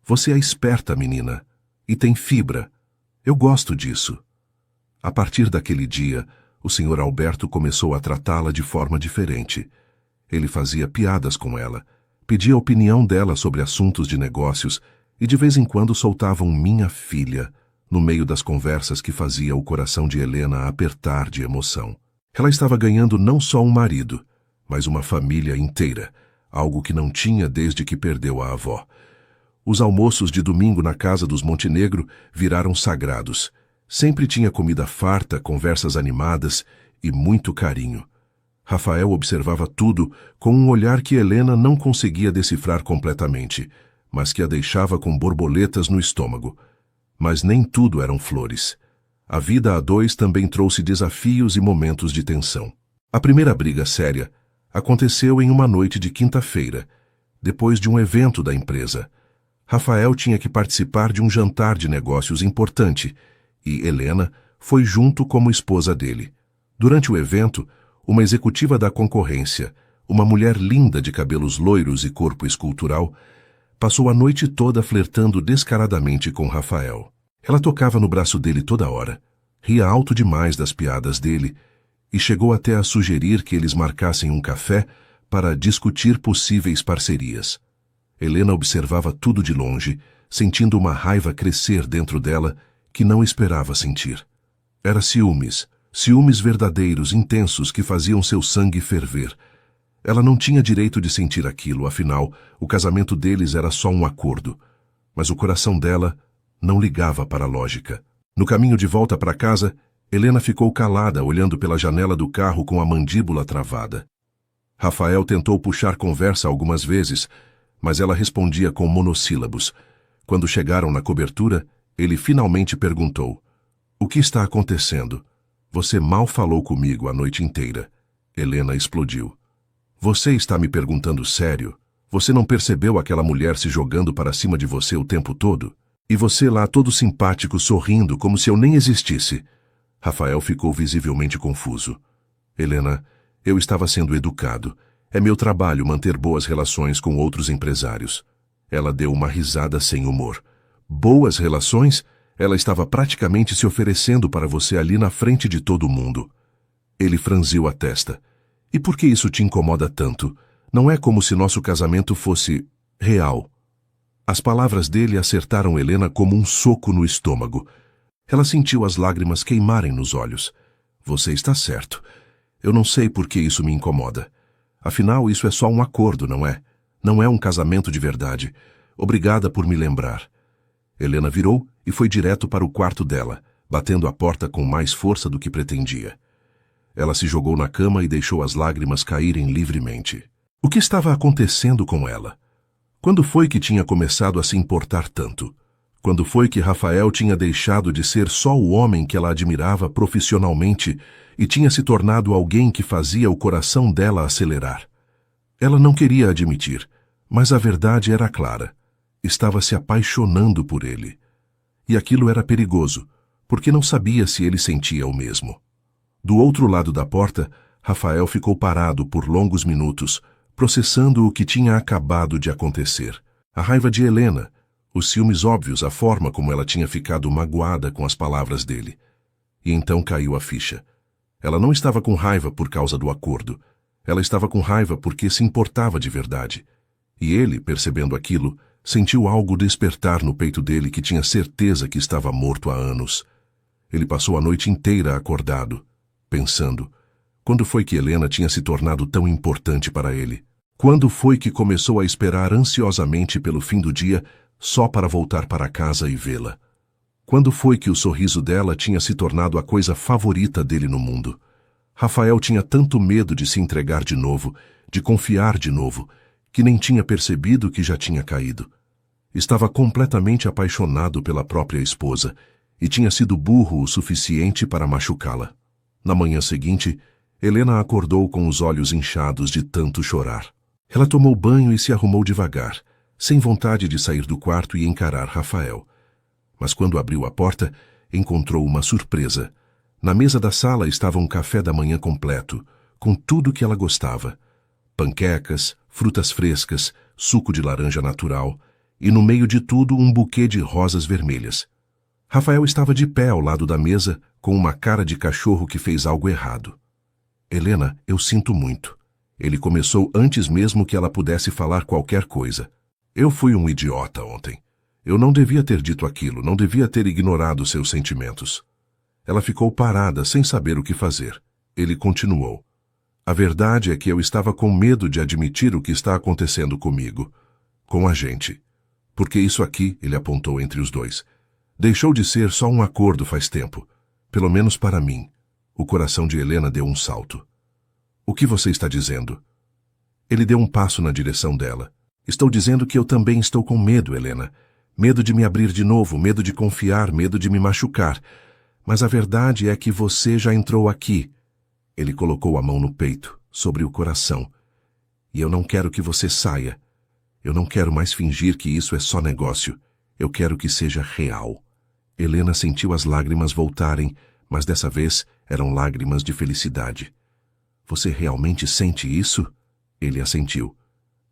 Você é esperta, menina, e tem fibra. Eu gosto disso. A partir daquele dia, o Sr. Alberto começou a tratá-la de forma diferente. Ele fazia piadas com ela, pedia a opinião dela sobre assuntos de negócios e de vez em quando soltava um "minha filha" no meio das conversas que fazia o coração de Helena apertar de emoção. Ela estava ganhando não só um marido, mas uma família inteira, algo que não tinha desde que perdeu a avó. Os almoços de domingo na casa dos Montenegro viraram sagrados. Sempre tinha comida farta, conversas animadas e muito carinho. Rafael observava tudo com um olhar que Helena não conseguia decifrar completamente, mas que a deixava com borboletas no estômago. Mas nem tudo eram flores. A vida a dois também trouxe desafios e momentos de tensão. A primeira briga séria aconteceu em uma noite de quinta-feira, depois de um evento da empresa. Rafael tinha que participar de um jantar de negócios importante e Helena foi junto como esposa dele. Durante o evento, uma executiva da concorrência, uma mulher linda de cabelos loiros e corpo escultural, passou a noite toda flertando descaradamente com Rafael. Ela tocava no braço dele toda hora, ria alto demais das piadas dele e chegou até a sugerir que eles marcassem um café para discutir possíveis parcerias. Helena observava tudo de longe, sentindo uma raiva crescer dentro dela que não esperava sentir. Era ciúmes verdadeiros, intensos, que faziam seu sangue ferver. Ela não tinha direito de sentir aquilo, afinal, o casamento deles era só um acordo. Mas o coração dela não ligava para a lógica. No caminho de volta para casa, Helena ficou calada, olhando pela janela do carro com a mandíbula travada. Rafael tentou puxar conversa algumas vezes, mas ela respondia com monossílabos. Quando chegaram na cobertura, ele finalmente perguntou: "O que está acontecendo? Você mal falou comigo a noite inteira." Helena explodiu. "Você está me perguntando sério? Você não percebeu aquela mulher se jogando para cima de você o tempo todo? E você lá todo simpático, sorrindo, como se eu nem existisse." Rafael ficou visivelmente confuso. "Helena, eu estava sendo educado. É meu trabalho manter boas relações com outros empresários." Ela deu uma risada sem humor. "Boas relações? Ela estava praticamente se oferecendo para você ali na frente de todo mundo." Ele franziu a testa. "E por que isso te incomoda tanto? Não é como se nosso casamento fosse real." As palavras dele acertaram Helena como um soco no estômago. Ela sentiu as lágrimas queimarem nos olhos. "Você está certo. Eu não sei por que isso me incomoda. Afinal, isso é só um acordo, não é? Não é um casamento de verdade. Obrigada por me lembrar." Helena virou e foi direto para o quarto dela, batendo a porta com mais força do que pretendia. Ela se jogou na cama e deixou as lágrimas caírem livremente. O que estava acontecendo com ela? Quando foi que tinha começado a se importar tanto? Quando foi que Rafael tinha deixado de ser só o homem que ela admirava profissionalmente e tinha se tornado alguém que fazia o coração dela acelerar? Ela não queria admitir, mas a verdade era clara. Estava se apaixonando por ele. E aquilo era perigoso, porque não sabia se ele sentia o mesmo. Do outro lado da porta, Rafael ficou parado por longos minutos, processando o que tinha acabado de acontecer. A raiva de Helena, os ciúmes óbvios, a forma como ela tinha ficado magoada com as palavras dele. E então caiu a ficha. Ela não estava com raiva por causa do acordo. Ela estava com raiva porque se importava de verdade. E ele, percebendo aquilo, sentiu algo despertar no peito dele que tinha certeza que estava morto há anos. Ele passou a noite inteira acordado, pensando: quando foi que Helena tinha se tornado tão importante para ele? Quando foi que começou a esperar ansiosamente pelo fim do dia só para voltar para casa e vê-la? Quando foi que o sorriso dela tinha se tornado a coisa favorita dele no mundo? Rafael tinha tanto medo de se entregar de novo, de confiar de novo, que nem tinha percebido que já tinha caído. Estava completamente apaixonado pela própria esposa e tinha sido burro o suficiente para machucá-la. Na manhã seguinte, Helena acordou com os olhos inchados de tanto chorar. Ela tomou banho e se arrumou devagar, sem vontade de sair do quarto e encarar Rafael. Mas quando abriu a porta, encontrou uma surpresa. Na mesa da sala estava um café da manhã completo, com tudo que ela gostava. Panquecas, frutas frescas, suco de laranja natural e, no meio de tudo, um buquê de rosas vermelhas. Rafael estava de pé ao lado da mesa, com uma cara de cachorro que fez algo errado. "Helena, eu sinto muito." Ele começou antes mesmo que ela pudesse falar qualquer coisa. "Eu fui um idiota ontem. Eu não devia ter dito aquilo, não devia ter ignorado seus sentimentos." Ela ficou parada, sem saber o que fazer. Ele continuou: "A verdade é que eu estava com medo de admitir o que está acontecendo comigo, com a gente. Porque isso aqui," ele apontou entre os dois, "deixou de ser só um acordo faz tempo. Pelo menos para mim." O coração de Helena deu um salto. "O que você está dizendo?" Ele deu um passo na direção dela. Estou dizendo que eu também estou com medo, Helena. Medo de me abrir de novo, medo de confiar, medo de me machucar. Mas a verdade é que você já entrou aqui. Ele colocou a mão no peito, sobre o coração. E eu não quero que você saia. Eu não quero mais fingir que isso é só negócio. Eu quero que seja real. Helena sentiu as lágrimas voltarem, mas dessa vez eram lágrimas de felicidade. Você realmente sente isso? Ele assentiu.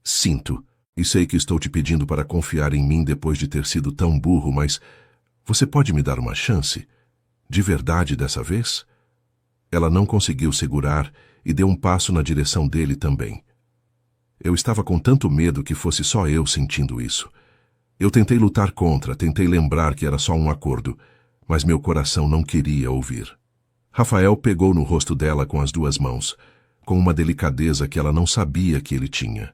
Sinto. E sei que estou te pedindo para confiar em mim depois de ter sido tão burro, mas você pode me dar uma chance? De verdade dessa vez? Ela não conseguiu segurar e deu um passo na direção dele também. Eu estava com tanto medo que fosse só eu sentindo isso. Eu tentei lutar contra, tentei lembrar que era só um acordo, mas meu coração não queria ouvir. Rafael pegou no rosto dela com as duas mãos, com uma delicadeza que ela não sabia que ele tinha.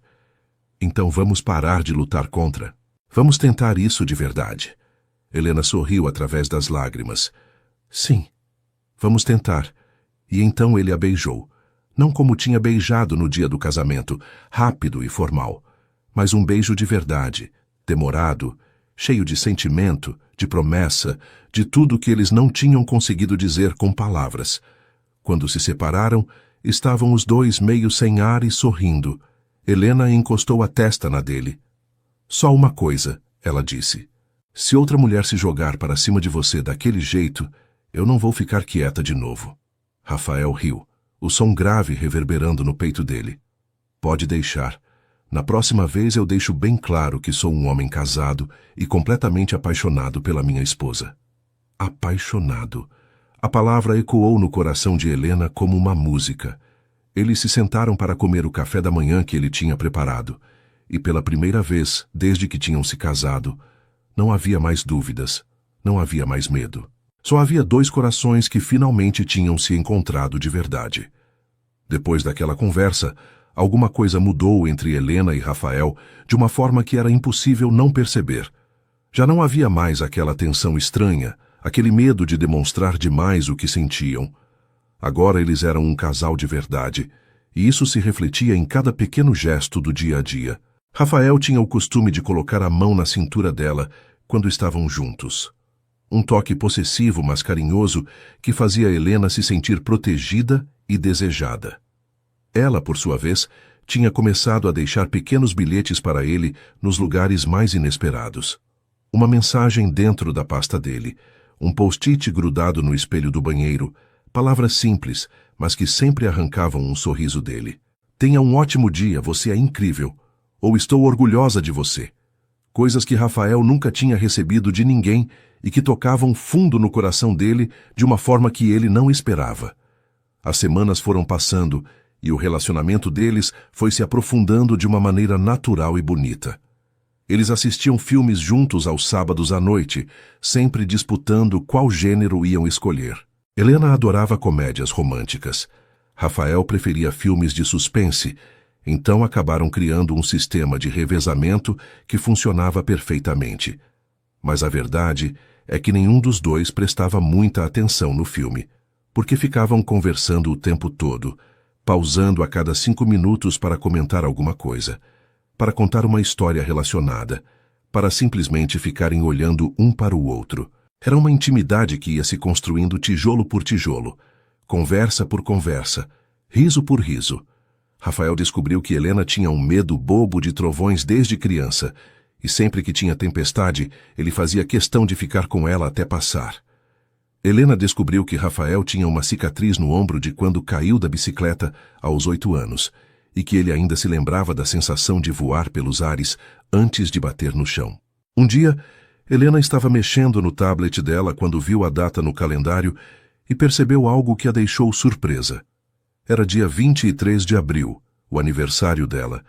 Então vamos parar de lutar contra. Vamos tentar isso de verdade. Helena sorriu através das lágrimas. Sim, vamos tentar. E então ele a beijou. Não como tinha beijado no dia do casamento, rápido e formal, mas um beijo de verdade, demorado, cheio de sentimento, de promessa, de tudo que eles não tinham conseguido dizer com palavras. Quando se separaram, estavam os dois meio sem ar e sorrindo. Helena encostou a testa na dele. Só uma coisa, ela disse. Se outra mulher se jogar para cima de você daquele jeito, eu não vou ficar quieta de novo. Rafael riu, o som grave reverberando no peito dele. Pode deixar. Na próxima vez eu deixo bem claro que sou um homem casado e completamente apaixonado pela minha esposa. Apaixonado. A palavra ecoou no coração de Helena como uma música. Eles se sentaram para comer o café da manhã que ele tinha preparado. E pela primeira vez, desde que tinham se casado, não havia mais dúvidas, não havia mais medo. Só havia dois corações que finalmente tinham se encontrado de verdade. Depois daquela conversa, alguma coisa mudou entre Helena e Rafael de uma forma que era impossível não perceber. Já não havia mais aquela tensão estranha, aquele medo de demonstrar demais o que sentiam. Agora eles eram um casal de verdade, e isso se refletia em cada pequeno gesto do dia a dia. Rafael tinha o costume de colocar a mão na cintura dela quando estavam juntos. Um toque possessivo, mas carinhoso, que fazia Helena se sentir protegida e desejada. Ela, por sua vez, tinha começado a deixar pequenos bilhetes para ele nos lugares mais inesperados. Uma mensagem dentro da pasta dele, um post-it grudado no espelho do banheiro, palavras simples, mas que sempre arrancavam um sorriso dele. Tenha um ótimo dia, você é incrível. Ou estou orgulhosa de você. Coisas que Rafael nunca tinha recebido de ninguém e que tocavam fundo no coração dele de uma forma que ele não esperava. As semanas foram passando e o relacionamento deles foi se aprofundando de uma maneira natural e bonita. Eles assistiam filmes juntos aos sábados à noite, sempre disputando qual gênero iam escolher. Helena adorava comédias românticas. Rafael preferia filmes de suspense, então acabaram criando um sistema de revezamento que funcionava perfeitamente. Mas a verdade é que nenhum dos dois prestava muita atenção no filme, porque ficavam conversando o tempo todo, pausando a cada 5 minutos para comentar alguma coisa, para contar uma história relacionada, para simplesmente ficarem olhando um para o outro. Era uma intimidade que ia se construindo tijolo por tijolo, conversa por conversa, riso por riso. Rafael descobriu que Helena tinha um medo bobo de trovões desde criança, e sempre que tinha tempestade, ele fazia questão de ficar com ela até passar. Helena descobriu que Rafael tinha uma cicatriz no ombro de quando caiu da bicicleta aos 8 anos, e que ele ainda se lembrava da sensação de voar pelos ares antes de bater no chão. Um dia, Helena estava mexendo no tablet dela quando viu a data no calendário e percebeu algo que a deixou surpresa. Era dia 23 de abril, o aniversário dela.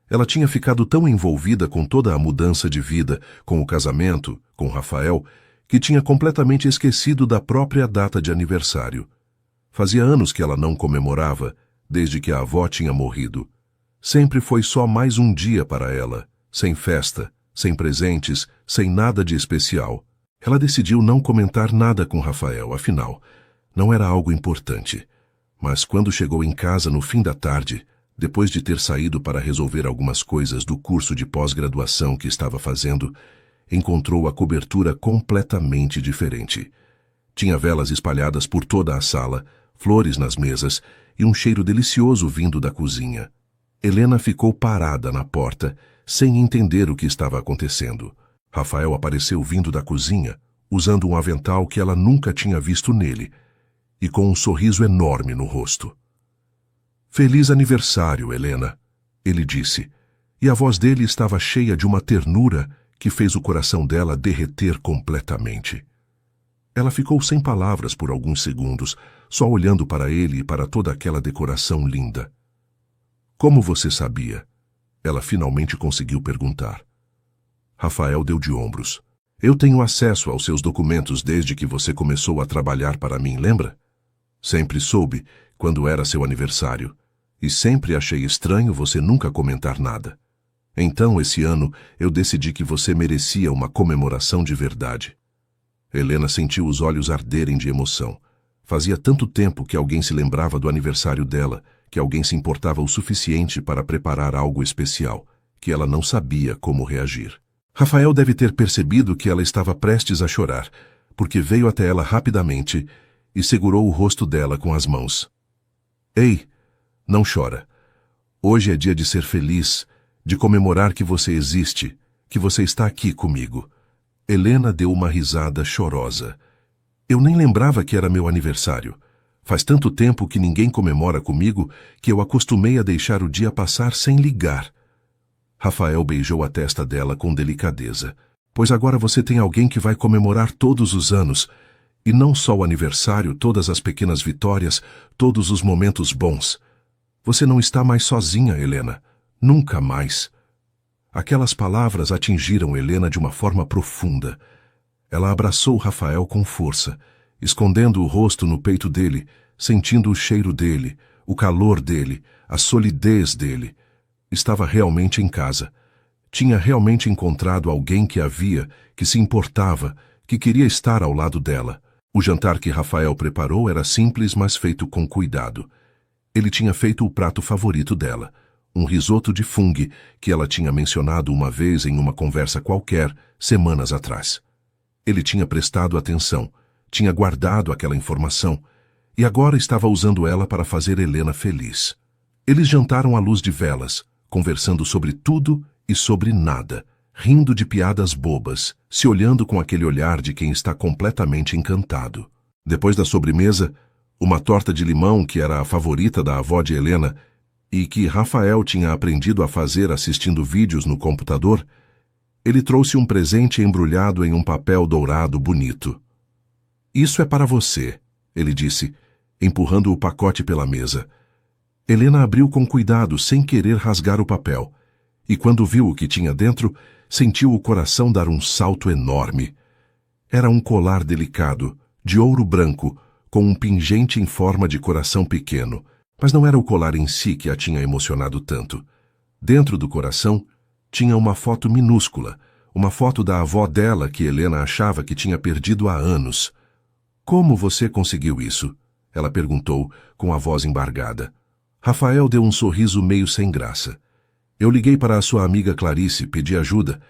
Ela tinha ficado tão envolvida com toda a mudança de vida, com o casamento, com Rafael, que tinha completamente esquecido da própria data de aniversário. Fazia anos que ela não comemorava, desde que a avó tinha morrido. Sempre foi só mais um dia para ela, sem festa, sem presentes, sem nada de especial. Ela decidiu não comentar nada com Rafael, afinal, não era algo importante. Mas quando chegou em casa no fim da tarde, Depois de ter saído para resolver algumas coisas do curso de pós-graduação que estava fazendo, encontrou a cobertura completamente diferente. Tinha velas espalhadas por toda a sala, flores nas mesas e um cheiro delicioso vindo da cozinha. Helena ficou parada na porta, sem entender o que estava acontecendo. Rafael apareceu vindo da cozinha, usando um avental que ela nunca tinha visto nele, e com um sorriso enorme no rosto. "Feliz aniversário, Helena", ele disse, e a voz dele estava cheia de uma ternura que fez o coração dela derreter completamente. Ela ficou sem palavras por alguns segundos, só olhando para ele e para toda aquela decoração linda. "Como você sabia?", ela finalmente conseguiu perguntar. Rafael deu de ombros. "Eu tenho acesso aos seus documentos desde que você começou a trabalhar para mim, lembra? Sempre soube quando era seu aniversário, e sempre achei estranho você nunca comentar nada. Então, esse ano, eu decidi que você merecia uma comemoração de verdade." Helena sentiu os olhos arderem de emoção. Fazia tanto tempo que alguém se lembrava do aniversário dela, que alguém se importava o suficiente para preparar algo especial, que ela não sabia como reagir. Rafael deve ter percebido que ela estava prestes a chorar, porque veio até ela rapidamente e segurou o rosto dela com as mãos. "Ei, não chora. Hoje é dia de ser feliz, de comemorar que você existe, que você está aqui comigo." Helena deu uma risada chorosa. "Eu nem lembrava que era meu aniversário. Faz tanto tempo que ninguém comemora comigo que eu acostumei a deixar o dia passar sem ligar." Rafael beijou a testa dela com delicadeza. "Pois agora você tem alguém que vai comemorar todos os anos, e não só o aniversário, todas as pequenas vitórias, todos os momentos bons. Você não está mais sozinha, Helena. Nunca mais." Aquelas palavras atingiram Helena de uma forma profunda. Ela abraçou Rafael com força, escondendo o rosto no peito dele, sentindo o cheiro dele, o calor dele, a solidez dele. Estava realmente em casa. Tinha realmente encontrado alguém que a via, que se importava, que queria estar ao lado dela. O jantar que Rafael preparou era simples, mas feito com cuidado. Ele tinha feito o prato favorito dela, um risoto de fungo que ela tinha mencionado uma vez em uma conversa qualquer, semanas atrás. Ele tinha prestado atenção, tinha guardado aquela informação, e agora estava usando ela para fazer Helena feliz. Eles jantaram à luz de velas, conversando sobre tudo e sobre nada, rindo de piadas bobas, se olhando com aquele olhar de quem está completamente encantado. Depois da sobremesa, uma torta de limão que era a favorita da avó de Helena e que Rafael tinha aprendido a fazer assistindo vídeos no computador, ele trouxe um presente embrulhado em um papel dourado bonito. "Isso é para você", ele disse, empurrando o pacote pela mesa. Helena abriu com cuidado, sem querer rasgar o papel, e quando viu o que tinha dentro, sentiu o coração dar um salto enorme. Era um colar delicado, de ouro branco, com um pingente em forma de coração pequeno, mas não era o colar em si que a tinha emocionado tanto. Dentro do coração, tinha uma foto minúscula, uma foto da avó dela que Helena achava que tinha perdido há anos. "Como você conseguiu isso?", ela perguntou, com a voz embargada. Rafael deu um sorriso meio sem graça. "Eu liguei para a sua amiga Clarice, pedi ajuda.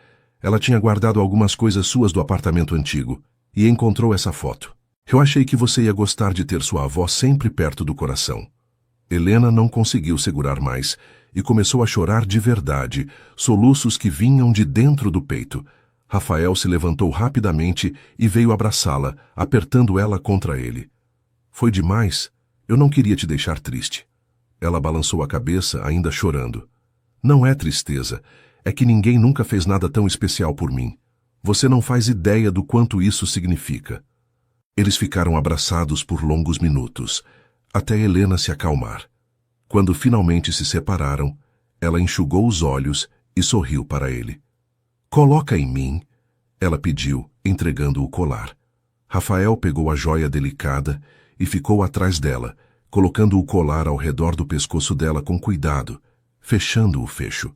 Ela tinha guardado algumas coisas suas do apartamento antigo, e encontrou essa foto. Eu achei que você ia gostar de ter sua avó sempre perto do coração." Helena não conseguiu segurar mais e começou a chorar de verdade, soluços que vinham de dentro do peito. Rafael se levantou rapidamente e veio abraçá-la, apertando ela contra ele. "Foi demais. Eu não queria te deixar triste." Ela balançou a cabeça, ainda chorando. "Não é tristeza. É que ninguém nunca fez nada tão especial por mim. Você não faz ideia do quanto isso significa." Eles ficaram abraçados por longos minutos, até Helena se acalmar. Quando finalmente se separaram, ela enxugou os olhos e sorriu para ele. "Coloca em mim", ela pediu, entregando o colar. Rafael pegou a joia delicada e ficou atrás dela, colocando o colar ao redor do pescoço dela com cuidado, fechando o fecho.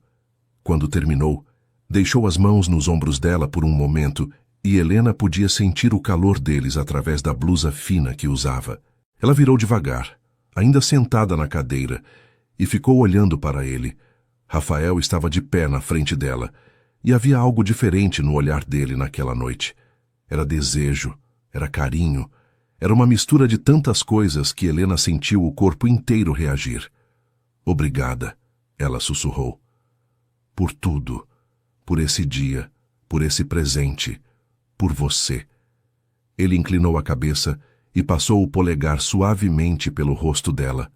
Quando terminou, deixou as mãos nos ombros dela por um momento e Helena podia sentir o calor deles através da blusa fina que usava. Ela virou devagar, ainda sentada na cadeira, e ficou olhando para ele. Rafael estava de pé na frente dela, e havia algo diferente no olhar dele naquela noite. Era desejo, era carinho, era uma mistura de tantas coisas que Helena sentiu o corpo inteiro reagir. Obrigada, ela sussurrou. Por tudo, por esse dia, por esse presente, por você. Ele inclinou a cabeça e passou o polegar suavemente pelo rosto dela.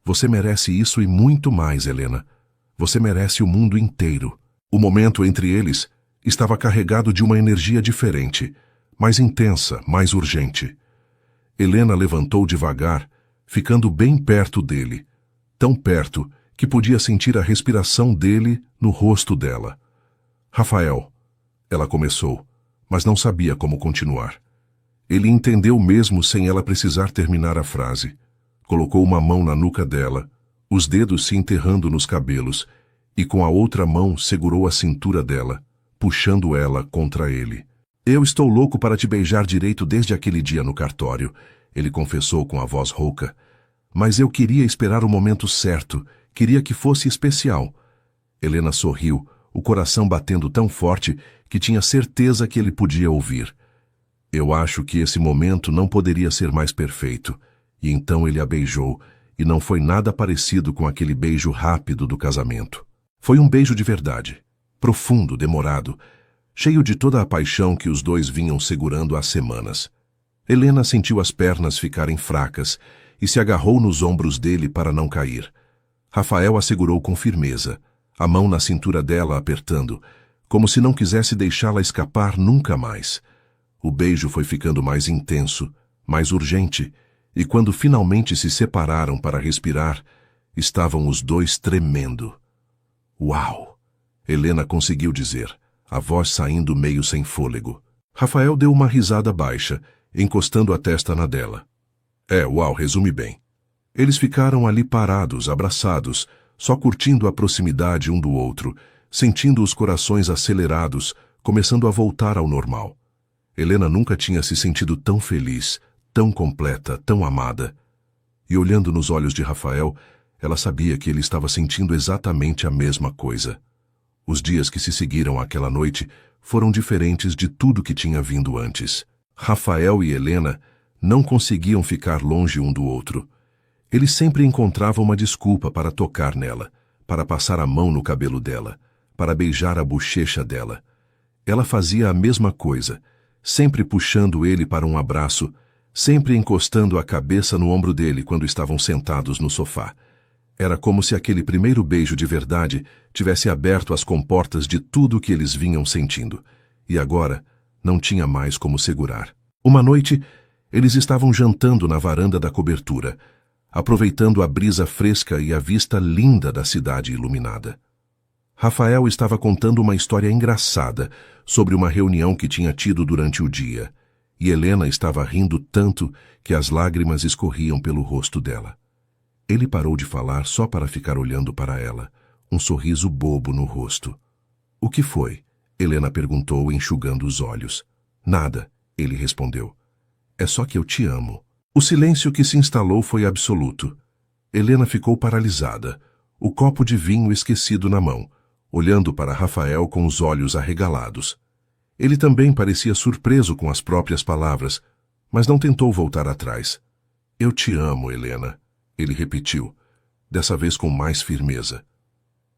Você merece isso e muito mais, Helena. Você merece o mundo inteiro. O momento entre eles estava carregado de uma energia diferente, mais intensa, mais urgente. Helena levantou devagar, ficando bem perto dele, tão perto que podia sentir a respiração dele no rosto dela. Rafael, ela começou, mas não sabia como continuar. Ele entendeu mesmo sem ela precisar terminar a frase. Colocou uma mão na nuca dela, os dedos se enterrando nos cabelos, e com a outra mão segurou a cintura dela, puxando ela contra ele. Eu estou louco para te beijar direito desde aquele dia no cartório, ele confessou com a voz rouca. Mas eu queria esperar o momento certo, queria que fosse especial. Helena sorriu, o coração batendo tão forte que tinha certeza que ele podia ouvir. Eu acho que esse momento não poderia ser mais perfeito. E então ele a beijou, e não foi nada parecido com aquele beijo rápido do casamento. Foi um beijo de verdade, profundo, demorado, cheio de toda a paixão que os dois vinham segurando há semanas. Helena sentiu as pernas ficarem fracas e se agarrou nos ombros dele para não cair. Rafael a segurou com firmeza, a mão na cintura dela apertando, como se não quisesse deixá-la escapar nunca mais. O beijo foi ficando mais intenso, mais urgente, e quando finalmente se separaram para respirar, estavam os dois tremendo. Uau! Helena conseguiu dizer, a voz saindo meio sem fôlego. Rafael deu uma risada baixa, encostando a testa na dela. Uau, resume bem. Eles ficaram ali parados, abraçados, só curtindo a proximidade um do outro, sentindo os corações acelerados, começando a voltar ao normal. Helena nunca tinha se sentido tão feliz, tão completa, tão amada. E olhando nos olhos de Rafael, ela sabia que ele estava sentindo exatamente a mesma coisa. Os dias que se seguiram àquela noite foram diferentes de tudo que tinha vindo antes. Rafael e Helena não conseguiam ficar longe um do outro. Ele sempre encontrava uma desculpa para tocar nela, para passar a mão no cabelo dela, para beijar a bochecha dela. Ela fazia a mesma coisa, sempre puxando ele para um abraço, sempre encostando a cabeça no ombro dele quando estavam sentados no sofá. Era como se aquele primeiro beijo de verdade tivesse aberto as comportas de tudo o que eles vinham sentindo, e agora não tinha mais como segurar. Uma noite, eles estavam jantando na varanda da cobertura, aproveitando a brisa fresca e a vista linda da cidade iluminada. Rafael estava contando uma história engraçada sobre uma reunião que tinha tido durante o dia, e Helena estava rindo tanto que as lágrimas escorriam pelo rosto dela. Ele parou de falar só para ficar olhando para ela, um sorriso bobo no rosto. O que foi? Helena perguntou, enxugando os olhos. Nada, ele respondeu. É só que eu te amo. O silêncio que se instalou foi absoluto. Helena ficou paralisada, o copo de vinho esquecido na mão, olhando para Rafael com os olhos arregalados. Ele também parecia surpreso com as próprias palavras, mas não tentou voltar atrás. Eu te amo, Helena, ele repetiu, dessa vez com mais firmeza.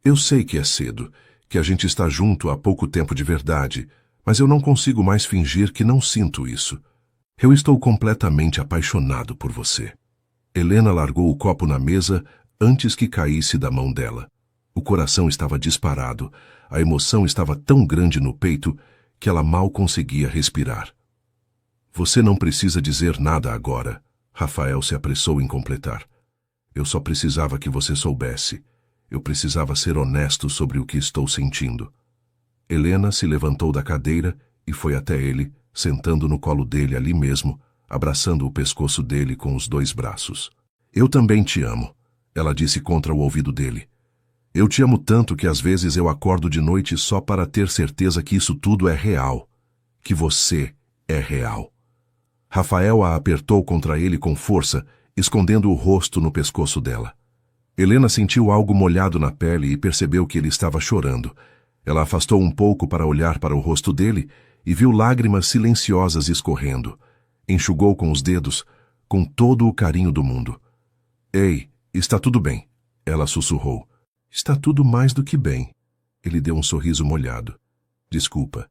Eu sei que é cedo, que a gente está junto há pouco tempo de verdade, mas eu não consigo mais fingir que não sinto isso. Eu estou completamente apaixonado por você. Helena largou o copo na mesa antes que caísse da mão dela. O coração estava disparado, a emoção estava tão grande no peito que ela mal conseguia respirar. Você não precisa dizer nada agora, Rafael se apressou em completar. Eu só precisava que você soubesse. Eu precisava ser honesto sobre o que estou sentindo. Helena se levantou da cadeira e foi até ele, sentando no colo dele ali mesmo, abraçando o pescoço dele com os dois braços. Eu também te amo, ela disse contra o ouvido dele. Eu te amo tanto que às vezes eu acordo de noite só para ter certeza que isso tudo é real, que você é real. Rafael a apertou contra ele com força, escondendo o rosto no pescoço dela. Helena sentiu algo molhado na pele e percebeu que ele estava chorando. Ela afastou um pouco para olhar para o rosto dele e viu lágrimas silenciosas escorrendo. Enxugou com os dedos, com todo o carinho do mundo. Ei, está tudo bem, ela sussurrou. Está tudo mais do que bem. Ele deu um sorriso molhado. Desculpa.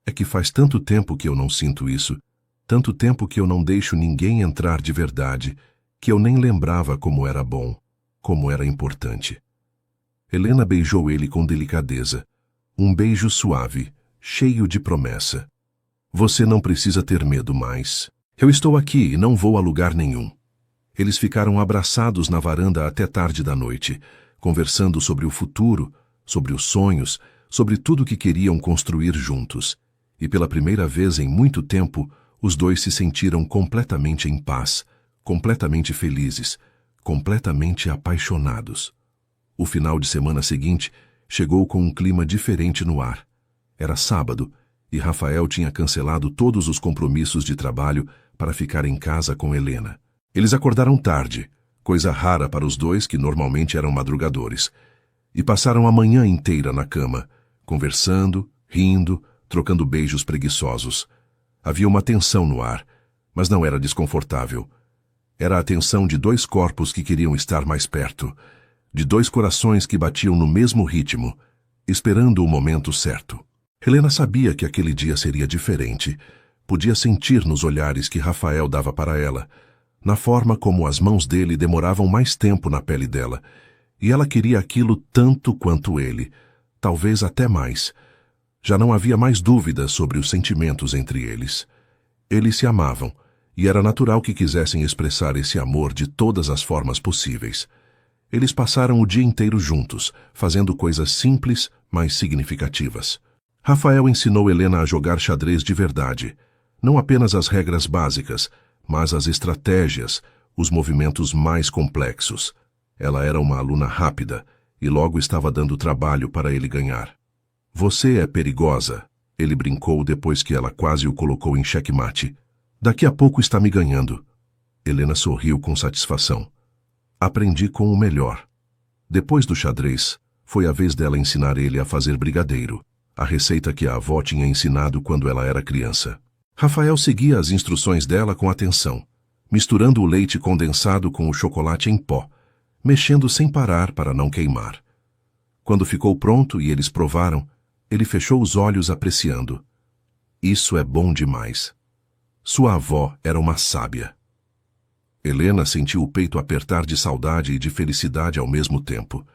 É que faz tanto tempo que eu não sinto isso, tanto tempo que eu não deixo ninguém entrar de verdade, que eu nem lembrava como era bom, como era importante. Helena beijou ele com delicadeza. Um beijo suave, cheio de promessa. Você não precisa ter medo mais. Eu estou aqui e não vou a lugar nenhum. Eles ficaram abraçados na varanda até tarde da noite, conversando sobre o futuro, sobre os sonhos, sobre tudo que queriam construir juntos. E pela primeira vez em muito tempo, os dois se sentiram completamente em paz, completamente felizes, completamente apaixonados. O final de semana seguinte chegou com um clima diferente no ar. Era sábado, e Rafael tinha cancelado todos os compromissos de trabalho para ficar em casa com Helena. Eles acordaram tarde, coisa rara para os dois que normalmente eram madrugadores, e passaram a manhã inteira na cama, conversando, rindo, trocando beijos preguiçosos. Havia uma tensão no ar, mas não era desconfortável. Era a tensão de dois corpos que queriam estar mais perto, de dois corações que batiam no mesmo ritmo, esperando o momento certo. Helena sabia que aquele dia seria diferente. Podia sentir nos olhares que Rafael dava para ela, na forma como as mãos dele demoravam mais tempo na pele dela, e ela queria aquilo tanto quanto ele, talvez até mais. Já não havia mais dúvidas sobre os sentimentos entre eles. Eles se amavam, e era natural que quisessem expressar esse amor de todas as formas possíveis. Eles passaram o dia inteiro juntos, fazendo coisas simples, mas significativas. Rafael ensinou Helena a jogar xadrez de verdade, não apenas as regras básicas, mas as estratégias, os movimentos mais complexos. Ela era uma aluna rápida e logo estava dando trabalho para ele ganhar. Você é perigosa, ele brincou depois que ela quase o colocou em xeque-mate. Daqui a pouco está me ganhando. Helena sorriu com satisfação. Aprendi com o melhor. Depois do xadrez, foi a vez dela ensinar ele a fazer brigadeiro, a receita que a avó tinha ensinado quando ela era criança. Rafael seguia as instruções dela com atenção, misturando o leite condensado com o chocolate em pó, mexendo sem parar para não queimar. Quando ficou pronto e eles provaram, ele fechou os olhos apreciando. Isso é bom demais. Sua avó era uma sábia. Helena sentiu o peito apertar de saudade e de felicidade ao mesmo tempo.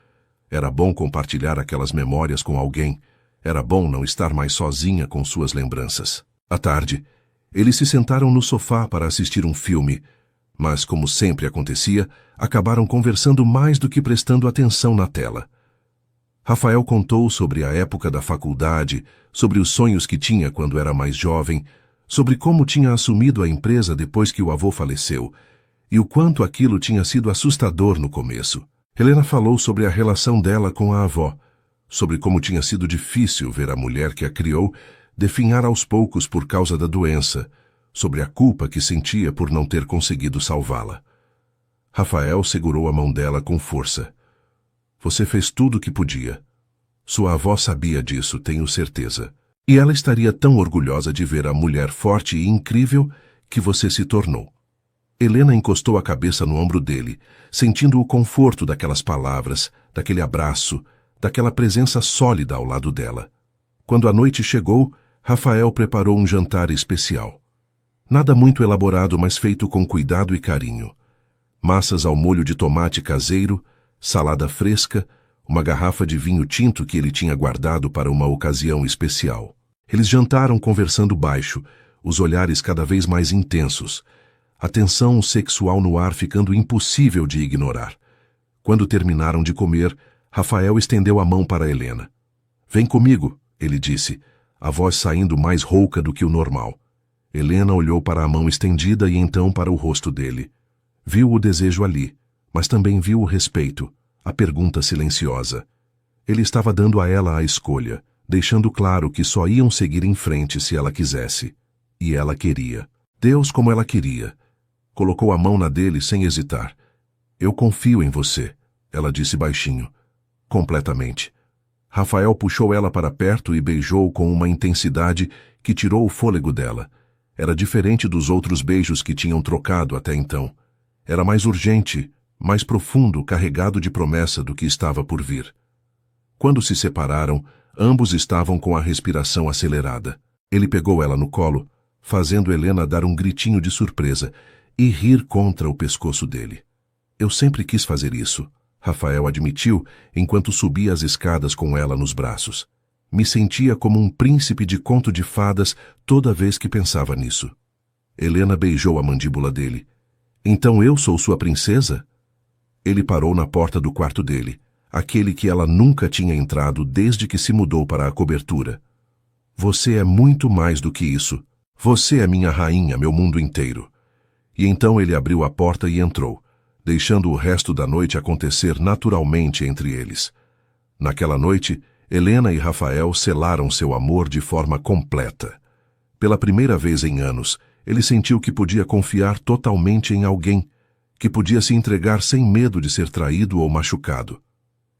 Era bom compartilhar aquelas memórias com alguém. Era bom não estar mais sozinha com suas lembranças. À tarde, eles se sentaram no sofá para assistir um filme, mas, como sempre acontecia, acabaram conversando mais do que prestando atenção na tela. Rafael contou sobre a época da faculdade, sobre os sonhos que tinha quando era mais jovem, sobre como tinha assumido a empresa depois que o avô faleceu, e o quanto aquilo tinha sido assustador no começo. Helena falou sobre a relação dela com a avó, sobre como tinha sido difícil ver a mulher que a criou definhar aos poucos por causa da doença, sobre a culpa que sentia por não ter conseguido salvá-la. Rafael segurou a mão dela com força. Você fez tudo o que podia. Sua avó sabia disso, tenho certeza. E ela estaria tão orgulhosa de ver a mulher forte e incrível que você se tornou. Helena encostou a cabeça no ombro dele, sentindo o conforto daquelas palavras, daquele abraço, daquela presença sólida ao lado dela. Quando a noite chegou, Rafael preparou um jantar especial. Nada muito elaborado, mas feito com cuidado e carinho. Massas ao molho de tomate caseiro, salada fresca, uma garrafa de vinho tinto que ele tinha guardado para uma ocasião especial. Eles jantaram conversando baixo, os olhares cada vez mais intensos, a tensão sexual no ar ficando impossível de ignorar. Quando terminaram de comer, Rafael estendeu a mão para Helena. Vem comigo, ele disse, a voz saindo mais rouca do que o normal. Helena olhou para a mão estendida e então para o rosto dele. Viu o desejo ali, mas também viu o respeito, a pergunta silenciosa. Ele estava dando a ela a escolha, deixando claro que só iam seguir em frente se ela quisesse. E ela queria. Deus como ela queria. Colocou a mão na dele sem hesitar. Eu confio em você. ela disse baixinho. Completamente. Rafael puxou ela para perto e beijou com uma intensidade que tirou o fôlego dela. Era diferente dos outros beijos que tinham trocado até então. Era mais urgente, mais profundo, carregado de promessa do que estava por vir. Quando se separaram, ambos estavam com a respiração acelerada. Ele pegou ela no colo, fazendo Helena dar um gritinho de surpresa e rir contra o pescoço dele. Eu sempre quis fazer isso, Rafael admitiu enquanto subia as escadas com ela nos braços. Me sentia como um príncipe de conto de fadas toda vez que pensava nisso. Helena beijou a mandíbula dele. Então eu sou sua princesa? Ele parou na porta do quarto dele, aquele que ela nunca tinha entrado desde que se mudou para a cobertura. Você é muito mais do que isso. Você é minha rainha, meu mundo inteiro. E então ele abriu a porta e entrou, deixando o resto da noite acontecer naturalmente entre eles. Naquela noite, Helena e Rafael selaram seu amor de forma completa. Pela primeira vez em anos, ele sentiu que podia confiar totalmente em alguém, que podia se entregar sem medo de ser traído ou machucado.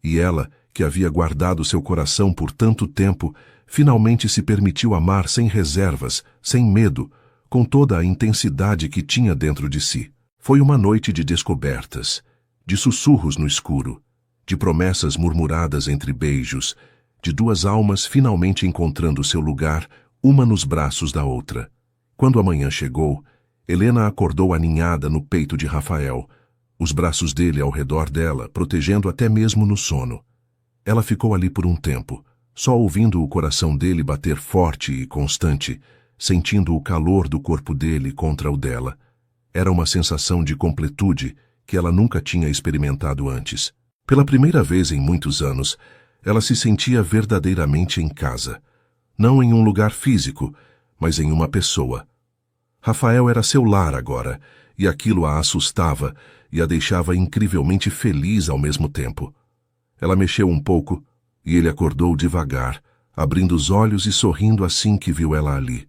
E ela, que havia guardado seu coração por tanto tempo, finalmente se permitiu amar sem reservas, sem medo, com toda a intensidade que tinha dentro de si. Foi uma noite de descobertas, de sussurros no escuro, de promessas murmuradas entre beijos, de duas almas finalmente encontrando seu lugar, uma nos braços da outra. Quando a manhã chegou, Helena acordou aninhada no peito de Rafael, os braços dele ao redor dela, protegendo até mesmo no sono. Ela ficou ali por um tempo, só ouvindo o coração dele bater forte e constante, sentindo o calor do corpo dele contra o dela. Era uma sensação de completude que ela nunca tinha experimentado antes. Pela primeira vez em muitos anos, ela se sentia verdadeiramente em casa. Não em um lugar físico, mas em uma pessoa. Rafael era seu lar agora, e aquilo a assustava e a deixava incrivelmente feliz ao mesmo tempo. Ela mexeu um pouco, e ele acordou devagar, abrindo os olhos e sorrindo assim que viu ela ali.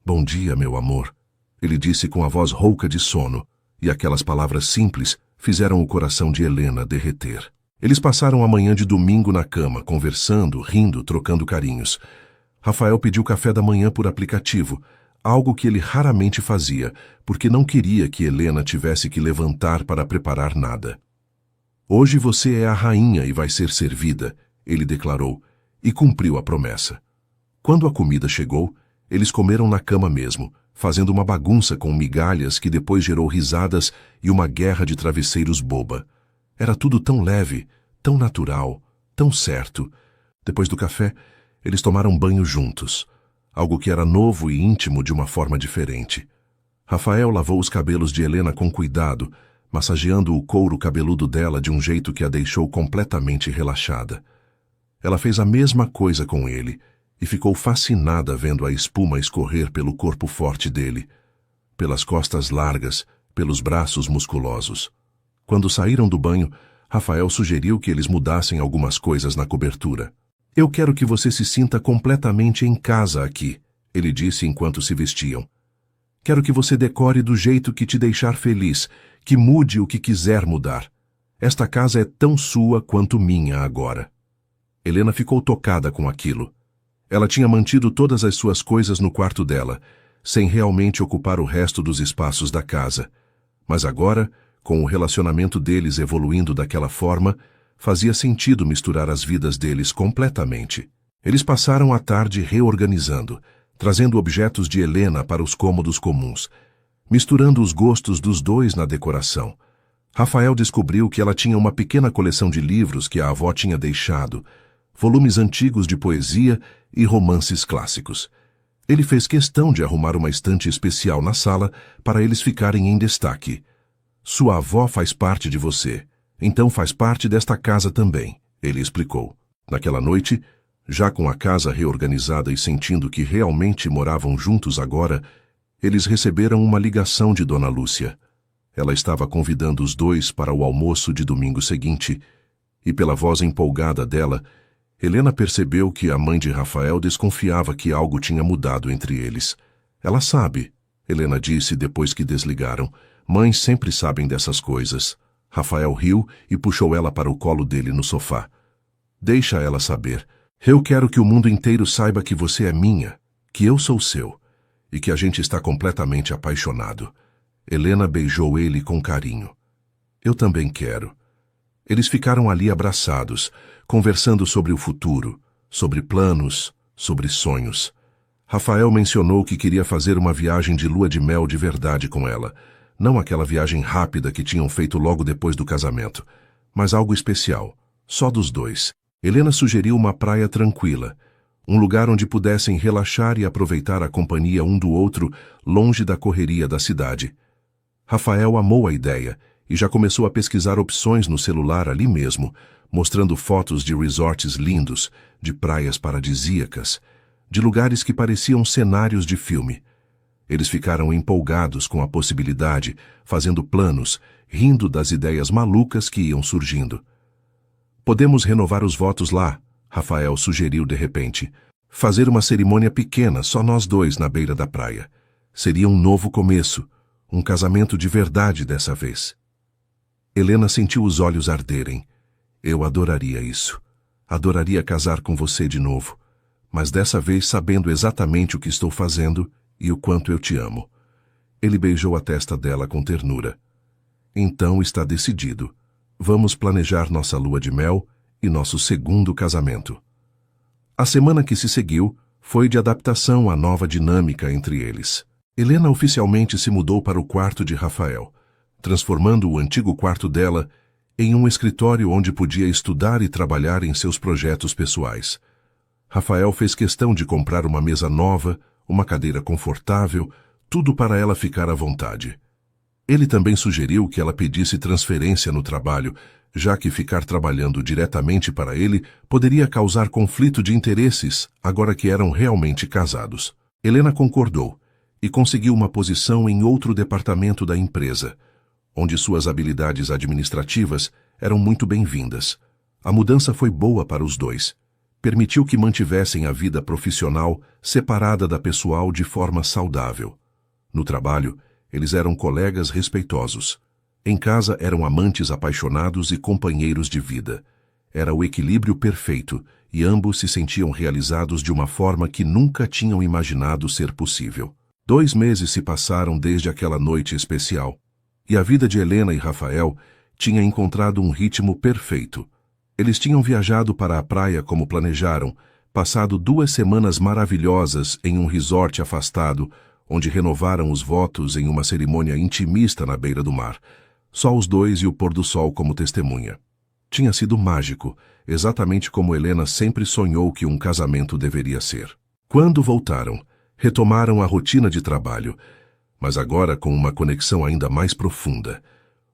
Bom dia, meu amor, ele disse com a voz rouca de sono, e aquelas palavras simples fizeram o coração de Helena derreter. Eles passaram a manhã de domingo na cama, conversando, rindo, trocando carinhos. Rafael pediu café da manhã por aplicativo, algo que ele raramente fazia, porque não queria que Helena tivesse que levantar para preparar nada. Hoje você é a rainha e vai ser servida, ele declarou, e cumpriu a promessa. Quando a comida chegou, eles comeram na cama mesmo, fazendo uma bagunça com migalhas que depois gerou risadas e uma guerra de travesseiros boba. Era tudo tão leve, tão natural, tão certo. Depois do café, eles tomaram banho juntos, algo que era novo e íntimo de uma forma diferente. Rafael lavou os cabelos de Helena com cuidado, massageando o couro cabeludo dela de um jeito que a deixou completamente relaxada. Ela fez a mesma coisa com ele e ficou fascinada vendo a espuma escorrer pelo corpo forte dele, pelas costas largas, pelos braços musculosos. Quando saíram do banho, Rafael sugeriu que eles mudassem algumas coisas na cobertura. Eu quero que você se sinta completamente em casa aqui, ele disse enquanto se vestiam. Quero que você decore do jeito que te deixar feliz, que mude o que quiser mudar. Esta casa é tão sua quanto minha agora. Helena ficou tocada com aquilo. Ela tinha mantido todas as suas coisas no quarto dela, sem realmente ocupar o resto dos espaços da casa. Mas agora, com o relacionamento deles evoluindo daquela forma, fazia sentido misturar as vidas deles completamente. Eles passaram a tarde reorganizando, trazendo objetos de Helena para os cômodos comuns, misturando os gostos dos dois na decoração. Rafael descobriu que ela tinha uma pequena coleção de livros que a avó tinha deixado, volumes antigos de poesia e romances clássicos. Ele fez questão de arrumar uma estante especial na sala para eles ficarem em destaque. Sua avó faz parte de você, então faz parte desta casa também, ele explicou. Naquela noite, já com a casa reorganizada e sentindo que realmente moravam juntos agora, eles receberam uma ligação de Dona Lúcia. Ela estava convidando os dois para o almoço de domingo seguinte, e pela voz empolgada dela, Helena percebeu que a mãe de Rafael desconfiava que algo tinha mudado entre eles. Ela sabe, Helena disse depois que desligaram. Mães sempre sabem dessas coisas. Rafael riu e puxou ela para o colo dele no sofá. Deixa ela saber. Eu quero que o mundo inteiro saiba que você é minha, que eu sou seu, e que a gente está completamente apaixonado. Helena beijou ele com carinho. Eu também quero. Eles ficaram ali abraçados, conversando sobre o futuro, sobre planos, sobre sonhos. Rafael mencionou que queria fazer uma viagem de lua de mel de verdade com ela, não aquela viagem rápida que tinham feito logo depois do casamento, mas algo especial, só dos dois. Helena sugeriu uma praia tranquila, um lugar onde pudessem relaxar e aproveitar a companhia um do outro, longe da correria da cidade. Rafael amou a ideia e já começou a pesquisar opções no celular ali mesmo, mostrando fotos de resorts lindos, de praias paradisíacas, de lugares que pareciam cenários de filme. Eles ficaram empolgados com a possibilidade, fazendo planos, rindo das ideias malucas que iam surgindo. Podemos renovar os votos lá, Rafael sugeriu de repente. Fazer uma cerimônia pequena, só nós dois na beira da praia. Seria um novo começo, um casamento de verdade dessa vez. Helena sentiu os olhos arderem. Eu adoraria isso. Adoraria casar com você de novo, mas dessa vez sabendo exatamente o que estou fazendo e o quanto eu te amo. Ele beijou a testa dela com ternura. Então está decidido. Vamos planejar nossa lua de mel e nosso segundo casamento. A semana que se seguiu foi de adaptação à nova dinâmica entre eles. Helena oficialmente se mudou para o quarto de Rafael, transformando o antigo quarto dela em um escritório onde podia estudar e trabalhar em seus projetos pessoais. Rafael fez questão de comprar uma mesa nova, uma cadeira confortável, tudo para ela ficar à vontade. Ele também sugeriu que ela pedisse transferência no trabalho, já que ficar trabalhando diretamente para ele poderia causar conflito de interesses, agora que eram realmente casados. Helena concordou e conseguiu uma posição em outro departamento da empresa, onde suas habilidades administrativas eram muito bem-vindas. A mudança foi boa para os dois. Permitiu que mantivessem a vida profissional separada da pessoal de forma saudável. No trabalho, eles eram colegas respeitosos. Em casa, eram amantes apaixonados e companheiros de vida. Era o equilíbrio perfeito e ambos se sentiam realizados de uma forma que nunca tinham imaginado ser possível. 2 meses se passaram desde aquela noite especial, e a vida de Helena e Rafael tinha encontrado um ritmo perfeito. Eles tinham viajado para a praia como planejaram, passado 2 semanas maravilhosas em um resort afastado, onde renovaram os votos em uma cerimônia intimista na beira do mar, só os dois e o pôr do sol como testemunha. Tinha sido mágico, exatamente como Helena sempre sonhou que um casamento deveria ser. Quando voltaram, retomaram a rotina de trabalho, mas agora com uma conexão ainda mais profunda.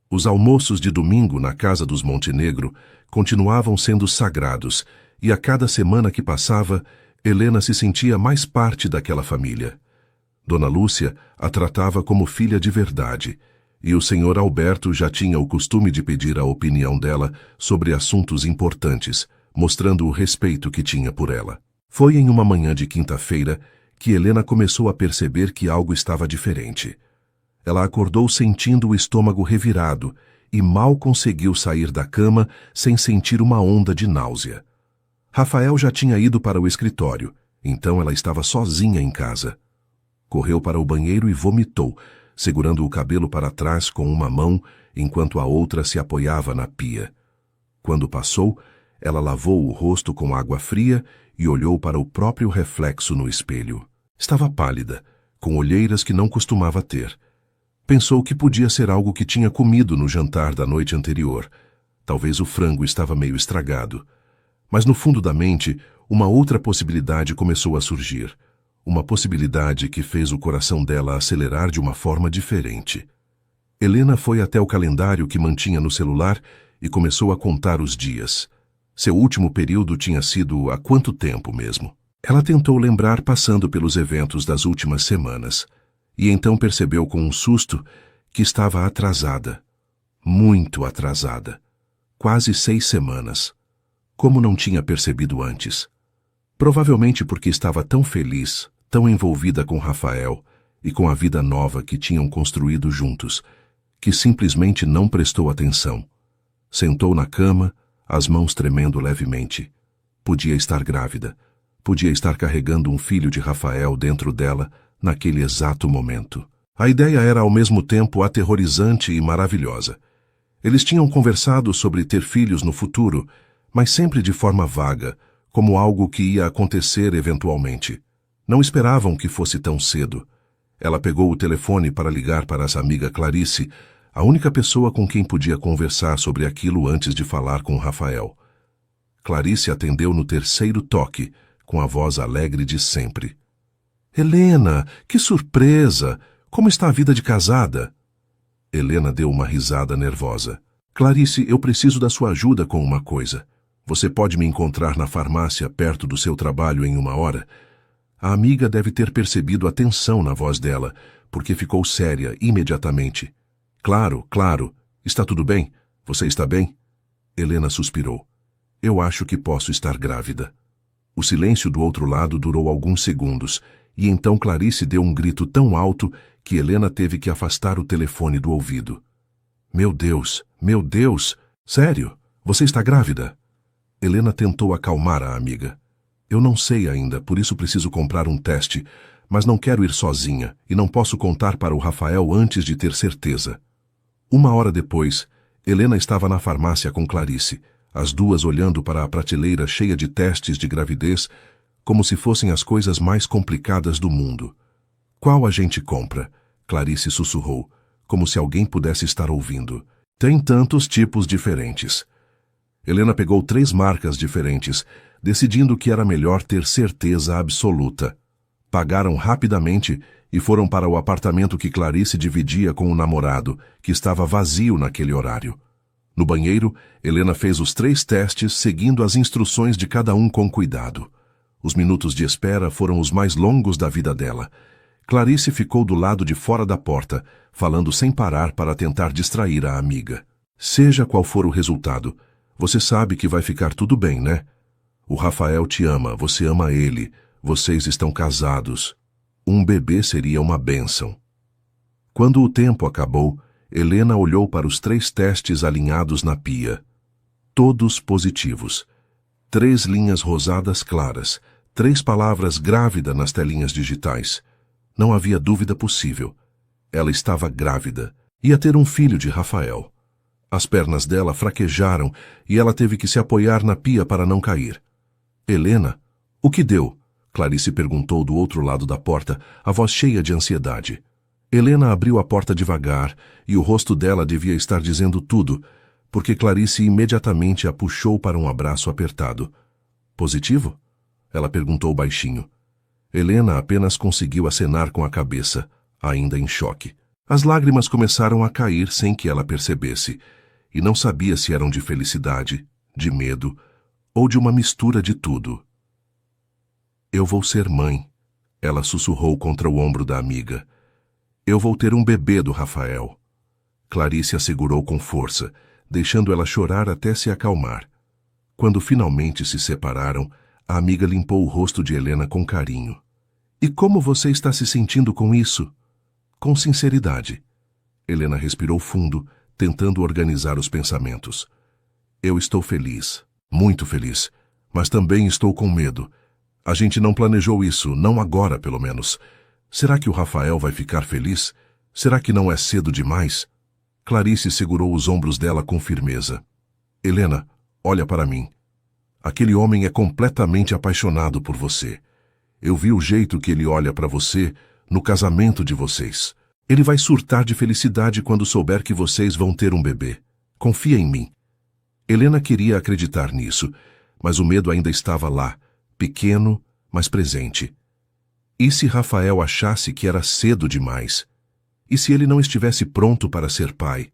Os almoços de domingo na casa dos Montenegro continuavam sendo sagrados, e a cada semana que passava, Helena se sentia mais parte daquela família. Dona Lúcia a tratava como filha de verdade, e o senhor Alberto já tinha o costume de pedir a opinião dela sobre assuntos importantes, mostrando o respeito que tinha por ela. Foi em uma manhã de quinta-feira que Helena começou a perceber que algo estava diferente. Ela acordou sentindo o estômago revirado e mal conseguiu sair da cama sem sentir uma onda de náusea. Rafael já tinha ido para o escritório, então ela estava sozinha em casa. Correu para o banheiro e vomitou, segurando o cabelo para trás com uma mão, enquanto a outra se apoiava na pia. Quando passou, ela lavou o rosto com água fria e olhou para o próprio reflexo no espelho. Estava pálida, com olheiras que não costumava ter. Pensou que podia ser algo que tinha comido no jantar da noite anterior. Talvez o frango estava meio estragado. Mas no fundo da mente, uma outra possibilidade começou a surgir. Uma possibilidade que fez o coração dela acelerar de uma forma diferente. Helena foi até o calendário que mantinha no celular e começou a contar os dias. Seu último período tinha sido há quanto tempo mesmo? Ela tentou lembrar passando pelos eventos das últimas semanas. E então percebeu com um susto que estava atrasada. Muito atrasada. Quase 6 semanas. Como não tinha percebido antes. Provavelmente porque estava tão feliz, tão envolvida com Rafael e com a vida nova que tinham construído juntos, que simplesmente não prestou atenção. Sentou na cama, as mãos tremendo levemente. Podia estar grávida. Podia estar carregando um filho de Rafael dentro dela naquele exato momento. A ideia era ao mesmo tempo aterrorizante e maravilhosa. Eles tinham conversado sobre ter filhos no futuro, mas sempre de forma vaga, como algo que ia acontecer eventualmente. Não esperavam que fosse tão cedo. Ela pegou o telefone para ligar para essa amiga Clarice, a única pessoa com quem podia conversar sobre aquilo antes de falar com Rafael. Clarice atendeu no terceiro toque, com a voz alegre de sempre. Helena, que surpresa! Como está a vida de casada? Helena deu uma risada nervosa. Clarice, eu preciso da sua ajuda com uma coisa. Você pode me encontrar na farmácia perto do seu trabalho em 1 hora? A amiga deve ter percebido a tensão na voz dela, porque ficou séria imediatamente. Claro, claro. Está tudo bem? Você está bem? Helena suspirou. Eu acho que posso estar grávida. O silêncio do outro lado durou alguns segundos, e então Clarice deu um grito tão alto que Helena teve que afastar o telefone do ouvido. Meu Deus, sério? Você está grávida? Helena tentou acalmar a amiga. Eu não sei ainda, por isso preciso comprar um teste, mas não quero ir sozinha e não posso contar para o Rafael antes de ter certeza. 1 hora depois, Helena estava na farmácia com Clarice, as duas olhando para a prateleira cheia de testes de gravidez, como se fossem as coisas mais complicadas do mundo. Qual a gente compra? Clarice sussurrou, como se alguém pudesse estar ouvindo. Tem tantos tipos diferentes. Helena pegou 3 marcas diferentes, decidindo que era melhor ter certeza absoluta. Pagaram rapidamente e foram para o apartamento que Clarice dividia com o namorado, que estava vazio naquele horário. No banheiro, Helena fez os 3 testes, seguindo as instruções de cada um com cuidado. Os minutos de espera foram os mais longos da vida dela. Clarice ficou do lado de fora da porta, falando sem parar para tentar distrair a amiga. Seja qual for o resultado, você sabe que vai ficar tudo bem, né? O Rafael te ama, você ama ele, vocês estão casados. Um bebê seria uma bênção. Quando o tempo acabou, Helena olhou para os 3 testes alinhados na pia. Todos positivos. 3 linhas rosadas claras, 3 palavras grávida nas telinhas digitais. Não havia dúvida possível. Ela estava grávida. Ia ter um filho de Rafael. As pernas dela fraquejaram e ela teve que se apoiar na pia para não cair. Helena, o que deu? Clarice perguntou do outro lado da porta, a voz cheia de ansiedade. Helena abriu a porta devagar e o rosto dela devia estar dizendo tudo, porque Clarice imediatamente a puxou para um abraço apertado. Positivo? Ela perguntou baixinho. Helena apenas conseguiu acenar com a cabeça, ainda em choque. As lágrimas começaram a cair sem que ela percebesse, e não sabia se eram de felicidade, de medo ou de uma mistura de tudo. Eu vou ser mãe, ela sussurrou contra o ombro da amiga. Eu vou ter um bebê do Rafael. Clarice a segurou com força, deixando ela chorar até se acalmar. Quando finalmente se separaram, a amiga limpou o rosto de Helena com carinho. E como você está se sentindo com isso? Com sinceridade. Helena respirou fundo, tentando organizar os pensamentos. Eu estou feliz, muito feliz, mas também estou com medo. A gente não planejou isso, não agora, pelo menos. Será que o Rafael vai ficar feliz? Será que não é cedo demais? Clarice segurou os ombros dela com firmeza. Helena, olha para mim. Aquele homem é completamente apaixonado por você. Eu vi o jeito que ele olha para você no casamento de vocês. Ele vai surtar de felicidade quando souber que vocês vão ter um bebê. Confia em mim. Helena queria acreditar nisso, mas o medo ainda estava lá, pequeno, mas presente. E se Rafael achasse que era cedo demais? E se ele não estivesse pronto para ser pai?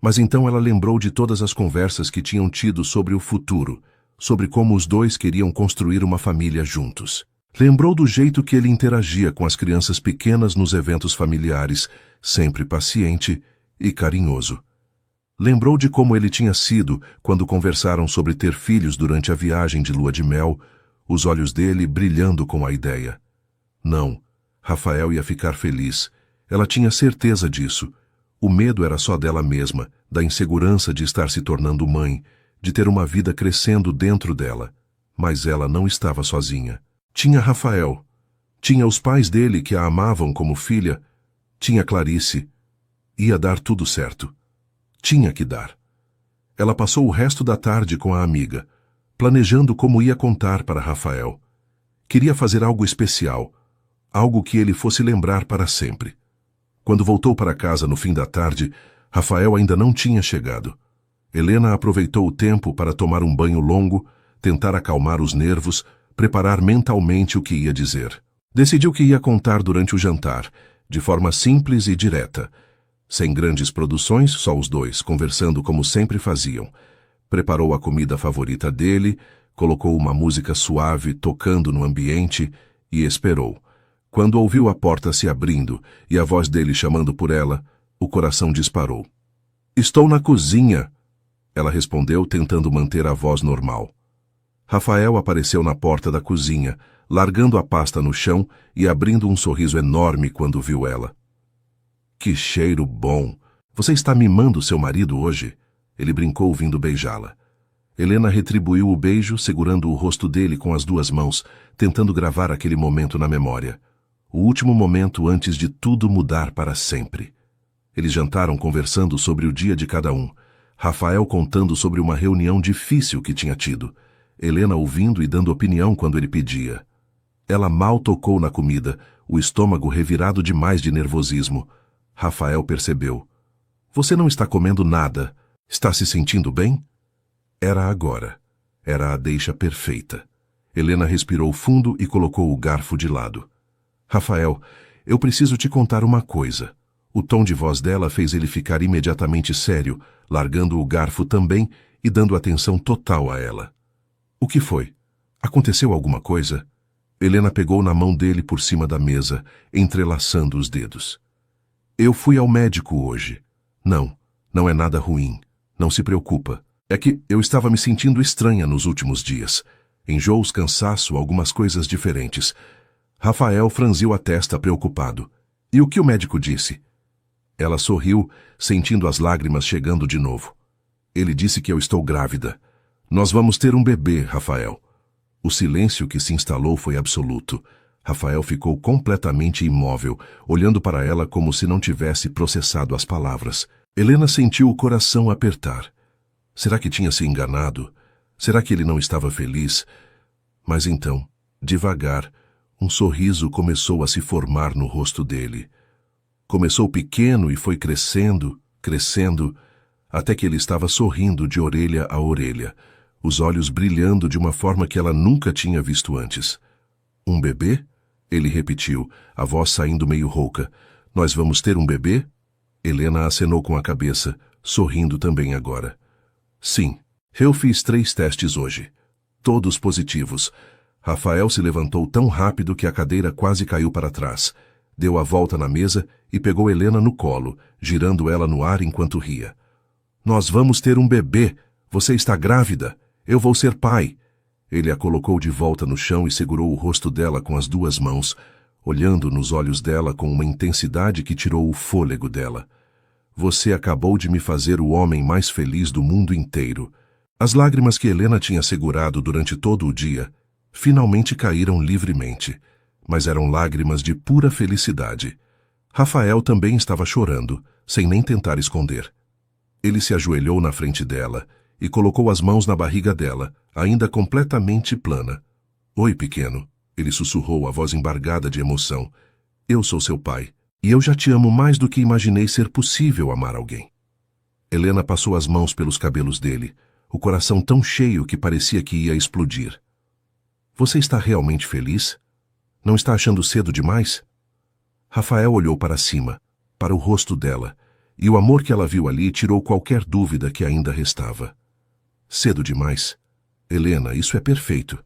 Mas então ela lembrou de todas as conversas que tinham tido sobre o futuro, sobre como os dois queriam construir uma família juntos. Lembrou do jeito que ele interagia com as crianças pequenas nos eventos familiares, sempre paciente e carinhoso. Lembrou de como ele tinha sido quando conversaram sobre ter filhos durante a viagem de lua de mel, os olhos dele brilhando com a ideia. Não, Rafael ia ficar feliz. Ela tinha certeza disso. O medo era só dela mesma, da insegurança de estar se tornando mãe, de ter uma vida crescendo dentro dela. Mas ela não estava sozinha. Tinha Rafael. Tinha os pais dele que a amavam como filha. Tinha Clarice. Ia dar tudo certo. Tinha que dar. Ela passou o resto da tarde com a amiga, planejando como ia contar para Rafael. Queria fazer algo especial, algo que ele fosse lembrar para sempre. Quando voltou para casa no fim da tarde, Rafael ainda não tinha chegado. Helena aproveitou o tempo para tomar um banho longo, tentar acalmar os nervos, preparar mentalmente o que ia dizer. Decidiu que ia contar durante o jantar, de forma simples e direta. Sem grandes produções, só os dois, conversando como sempre faziam. Preparou a comida favorita dele, colocou uma música suave tocando no ambiente e esperou. Quando ouviu a porta se abrindo e a voz dele chamando por ela, o coração disparou. "Estou na cozinha", ela respondeu, tentando manter a voz normal. Rafael apareceu na porta da cozinha, largando a pasta no chão e abrindo um sorriso enorme quando viu ela. "Que cheiro bom! Você está mimando seu marido hoje?" Ele brincou, vindo beijá-la. Helena retribuiu o beijo, segurando o rosto dele com as duas mãos, tentando gravar aquele momento na memória. O último momento antes de tudo mudar para sempre. Eles jantaram conversando sobre o dia de cada um. Rafael contando sobre uma reunião difícil que tinha tido. Helena ouvindo e dando opinião quando ele pedia. Ela mal tocou na comida, o estômago revirado demais de nervosismo. Rafael percebeu. "Você não está comendo nada. Está se sentindo bem?" Era agora. Era a deixa perfeita. Helena respirou fundo e colocou o garfo de lado. "Rafael, eu preciso te contar uma coisa." O tom de voz dela fez ele ficar imediatamente sério, largando o garfo também e dando atenção total a ela. "O que foi? Aconteceu alguma coisa?" Helena pegou na mão dele por cima da mesa, entrelaçando os dedos. "Eu fui ao médico hoje. Não é nada ruim. Não se preocupa. É que eu estava me sentindo estranha nos últimos dias. Enjoos, cansaço, algumas coisas diferentes." Rafael franziu a testa preocupado. "E o que o médico disse?" Ela sorriu, sentindo as lágrimas chegando de novo. "Ele disse que eu estou grávida. Nós vamos ter um bebê, Rafael." O silêncio que se instalou foi absoluto. Rafael ficou completamente imóvel, olhando para ela como se não tivesse processado as palavras. Helena sentiu o coração apertar. Será que tinha se enganado? Será que ele não estava feliz? Mas então, devagar, um sorriso começou a se formar no rosto dele. Começou pequeno e foi crescendo, crescendo, até que ele estava sorrindo de orelha a orelha, os olhos brilhando de uma forma que ela nunca tinha visto antes. "Um bebê?" Ele repetiu, a voz saindo meio rouca. "Nós vamos ter um bebê?" Helena acenou com a cabeça, sorrindo também agora. "Sim, eu fiz 3 testes hoje. Todos positivos." Rafael se levantou tão rápido que a cadeira quase caiu para trás. Deu a volta na mesa e pegou Helena no colo, girando ela no ar enquanto ria. "Nós vamos ter um bebê. Você está grávida. Eu vou ser pai." Ele a colocou de volta no chão e segurou o rosto dela com as 2 mãos, olhando nos olhos dela com uma intensidade que tirou o fôlego dela. "Você acabou de me fazer o homem mais feliz do mundo inteiro." As lágrimas que Helena tinha segurado durante todo o dia finalmente caíram livremente, mas eram lágrimas de pura felicidade. Rafael também estava chorando, sem nem tentar esconder. Ele se ajoelhou na frente dela e colocou as mãos na barriga dela, ainda completamente plana. "Oi, pequeno", ele sussurrou, a voz embargada de emoção. "Eu sou seu pai, e eu já te amo mais do que imaginei ser possível amar alguém." Helena passou as mãos pelos cabelos dele, o coração tão cheio que parecia que ia explodir. "Você está realmente feliz? Não está achando cedo demais?" Rafael olhou para cima, para o rosto dela, e o amor que ela viu ali tirou qualquer dúvida que ainda restava. "Cedo demais? Helena, isso é perfeito.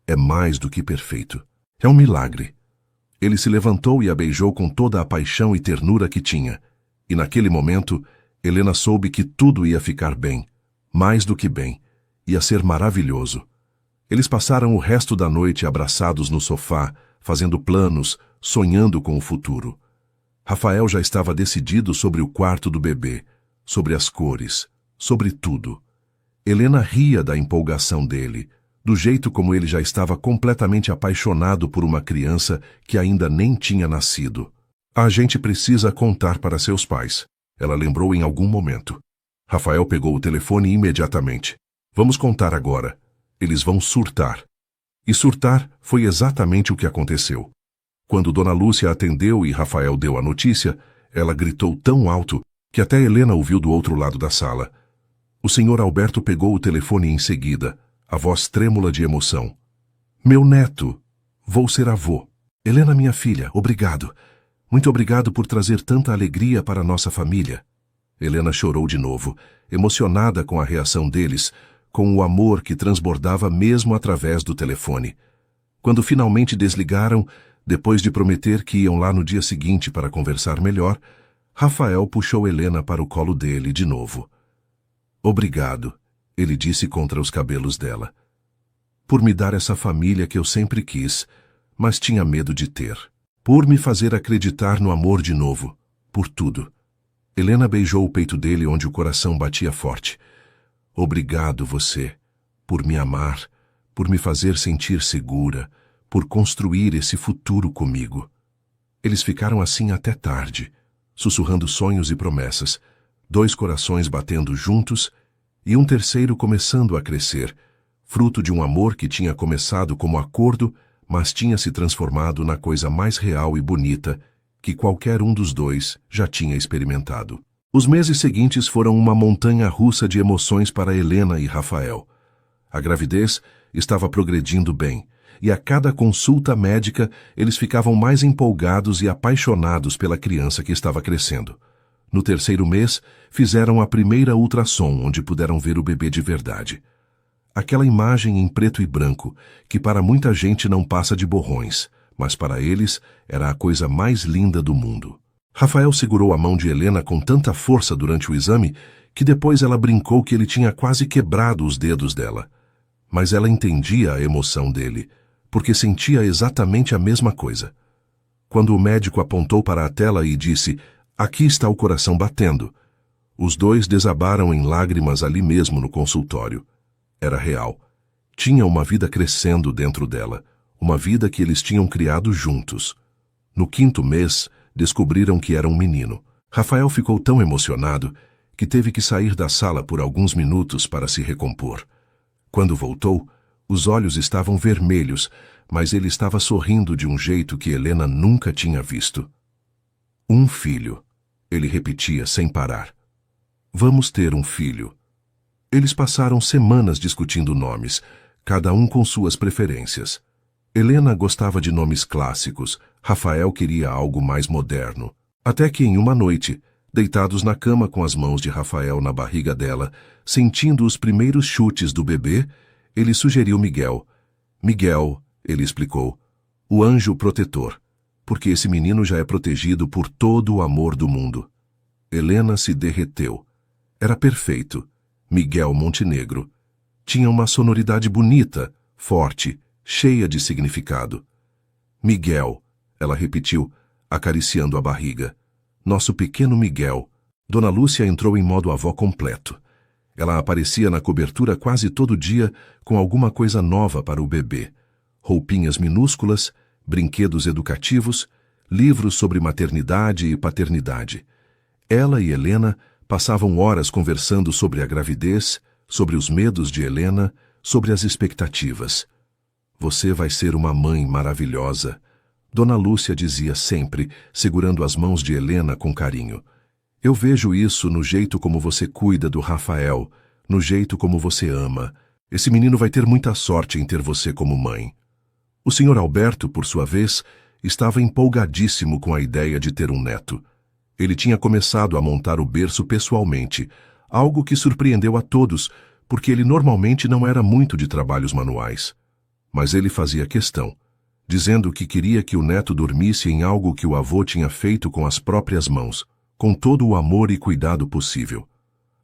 É mais do que perfeito. É um milagre." Ele se levantou e a beijou com toda a paixão e ternura que tinha, e naquele momento, Helena soube que tudo ia ficar bem, mais do que bem, ia ser maravilhoso. Eles passaram o resto da noite abraçados no sofá, fazendo planos, sonhando com o futuro. Rafael já estava decidido sobre o quarto do bebê, sobre as cores, sobre tudo. Helena ria da empolgação dele, do jeito como ele já estava completamente apaixonado por uma criança que ainda nem tinha nascido. A gente precisa contar para seus pais, ela lembrou em algum momento. Rafael pegou o telefone imediatamente. Vamos contar agora. Eles vão surtar. E surtar foi exatamente o que aconteceu. Quando Dona Lúcia atendeu e Rafael deu a notícia, ela gritou tão alto que até Helena ouviu do outro lado da sala. O senhor Alberto pegou o telefone em seguida, a voz trêmula de emoção. Meu neto, vou ser avô. Helena, minha filha, obrigado. Muito obrigado por trazer tanta alegria para a nossa família. Helena chorou de novo, emocionada com a reação deles, com o amor que transbordava mesmo através do telefone. Quando finalmente desligaram, depois de prometer que iam lá no dia seguinte para conversar melhor, Rafael puxou Helena para o colo dele de novo. Obrigado, ele disse contra os cabelos dela. Por me dar essa família que eu sempre quis, mas tinha medo de ter. Por me fazer acreditar no amor de novo. Por tudo. Helena beijou o peito dele onde o coração batia forte. Obrigado você, por me amar, por me fazer sentir segura, por construir esse futuro comigo. Eles ficaram assim até tarde, sussurrando sonhos e promessas, dois corações batendo juntos e um terceiro começando a crescer, fruto de um amor que tinha começado como acordo, mas tinha se transformado na coisa mais real e bonita que qualquer um dos dois já tinha experimentado. Os meses seguintes foram uma montanha-russa de emoções para Helena e Rafael. A gravidez estava progredindo bem, e a cada consulta médica eles ficavam mais empolgados e apaixonados pela criança que estava crescendo. No terceiro mês, fizeram a primeira ultrassom, onde puderam ver o bebê de verdade. Aquela imagem em preto e branco, que para muita gente não passa de borrões, mas para eles era a coisa mais linda do mundo. Rafael segurou a mão de Helena com tanta força durante o exame que depois ela brincou que ele tinha quase quebrado os dedos dela. Mas ela entendia a emoção dele, porque sentia exatamente a mesma coisa. Quando o médico apontou para a tela e disse, aqui está o coração batendo, os dois desabaram em lágrimas ali mesmo no consultório. Era real. Tinha uma vida crescendo dentro dela, uma vida que eles tinham criado juntos. No quinto mês, descobriram que era um menino. Rafael ficou tão emocionado que teve que sair da sala por alguns minutos para se recompor. Quando voltou, os olhos estavam vermelhos, mas ele estava sorrindo de um jeito que Helena nunca tinha visto. Um filho, ele repetia sem parar. Vamos ter um filho. Eles passaram semanas discutindo nomes, cada um com suas preferências. Helena gostava de nomes clássicos, Rafael queria algo mais moderno. Até que em uma noite, deitados na cama com as mãos de Rafael na barriga dela, sentindo os primeiros chutes do bebê, ele sugeriu Miguel. Miguel, ele explicou, o anjo protetor, porque esse menino já é protegido por todo o amor do mundo. Helena se derreteu. Era perfeito. Miguel Montenegro. Tinha uma sonoridade bonita, forte, cheia de significado. Miguel, ela repetiu, acariciando a barriga. Nosso pequeno Miguel. Dona Lúcia entrou em modo avó completo. Ela aparecia na cobertura quase todo dia com alguma coisa nova para o bebê. Roupinhas minúsculas, brinquedos educativos, livros sobre maternidade e paternidade. Ela e Helena passavam horas conversando sobre a gravidez, sobre os medos de Helena, sobre as expectativas. Você vai ser uma mãe maravilhosa, Dona Lúcia dizia sempre, segurando as mãos de Helena com carinho. Eu vejo isso no jeito como você cuida do Rafael, no jeito como você ama. Esse menino vai ter muita sorte em ter você como mãe. O Sr. Alberto, por sua vez, estava empolgadíssimo com a ideia de ter um neto. Ele tinha começado a montar o berço pessoalmente, algo que surpreendeu a todos, porque ele normalmente não era muito de trabalhos manuais. Mas ele fazia questão, dizendo que queria que o neto dormisse em algo que o avô tinha feito com as próprias mãos, com todo o amor e cuidado possível.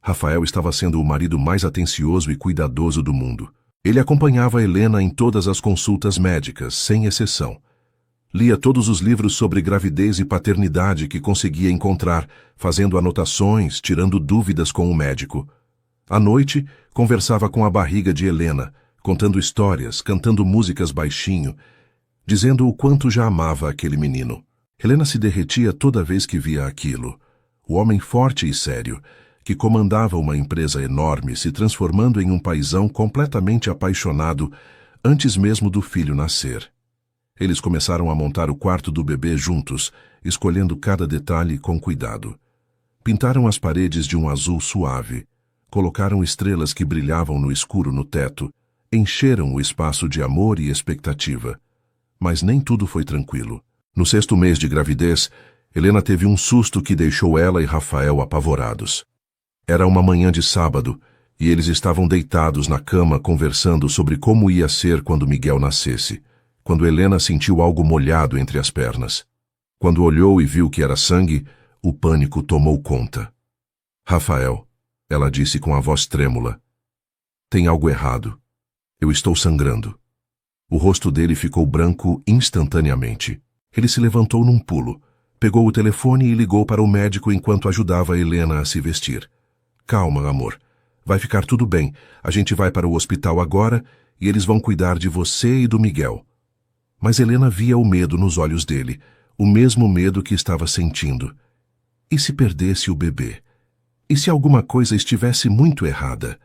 Rafael estava sendo o marido mais atencioso e cuidadoso do mundo. Ele acompanhava Helena em todas as consultas médicas, sem exceção. Lia todos os livros sobre gravidez e paternidade que conseguia encontrar, fazendo anotações, tirando dúvidas com o médico. À noite, conversava com a barriga de Helena, contando histórias, cantando músicas baixinho, dizendo o quanto já amava aquele menino. Helena se derretia toda vez que via aquilo. O homem forte e sério, que comandava uma empresa enorme, se transformando em um paizão completamente apaixonado antes mesmo do filho nascer. Eles começaram a montar o quarto do bebê juntos, escolhendo cada detalhe com cuidado. Pintaram as paredes de um azul suave, colocaram estrelas que brilhavam no escuro no teto, encheram o espaço de amor e expectativa. Mas nem tudo foi tranquilo. No 6º mês de gravidez, Helena teve um susto que deixou ela e Rafael apavorados. Era uma manhã de sábado, e eles estavam deitados na cama conversando sobre como ia ser quando Miguel nascesse, quando Helena sentiu algo molhado entre as pernas. Quando olhou e viu que era sangue, o pânico tomou conta. Rafael, ela disse com a voz trêmula, tem algo errado. Eu estou sangrando. O rosto dele ficou branco instantaneamente. Ele se levantou num pulo, pegou o telefone e ligou para o médico enquanto ajudava Helena a se vestir. Calma, amor. Vai ficar tudo bem. A gente vai para o hospital agora e eles vão cuidar de você e do Miguel. Mas Helena via o medo nos olhos dele, o mesmo medo que estava sentindo. E se perdesse o bebê? E se alguma coisa estivesse muito errada?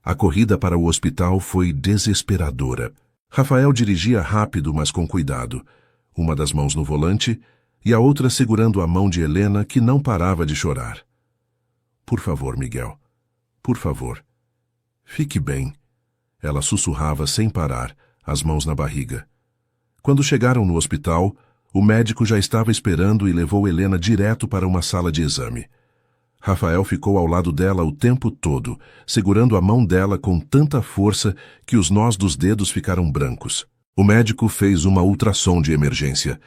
A corrida para o hospital foi desesperadora. Rafael dirigia rápido, mas com cuidado, uma das mãos no volante e a outra segurando a mão de Helena, que não parava de chorar. Por favor, Miguel. Por favor. Fique bem. Ela sussurrava sem parar, as mãos na barriga. Quando chegaram no hospital, o médico já estava esperando e levou Helena direto para uma sala de exame. Rafael ficou ao lado dela o tempo todo, segurando a mão dela com tanta força que os nós dos dedos ficaram brancos. O médico fez uma ultrassom de emergência,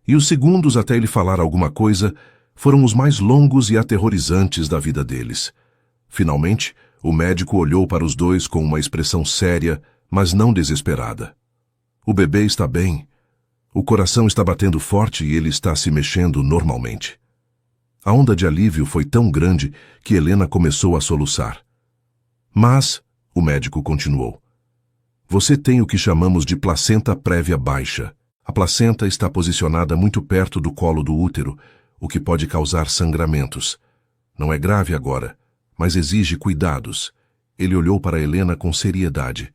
e os segundos até ele falar alguma coisa foram os mais longos e aterrorizantes da vida deles. Finalmente, o médico olhou para os dois com uma expressão séria, mas não desesperada. O bebê está bem. O coração está batendo forte e ele está se mexendo normalmente. A onda de alívio foi tão grande que Helena começou a soluçar. Mas, o médico continuou, você tem o que chamamos de placenta prévia baixa. A placenta está posicionada muito perto do colo do útero, o que pode causar sangramentos. Não é grave agora, mas exige cuidados. Ele olhou para Helena com seriedade.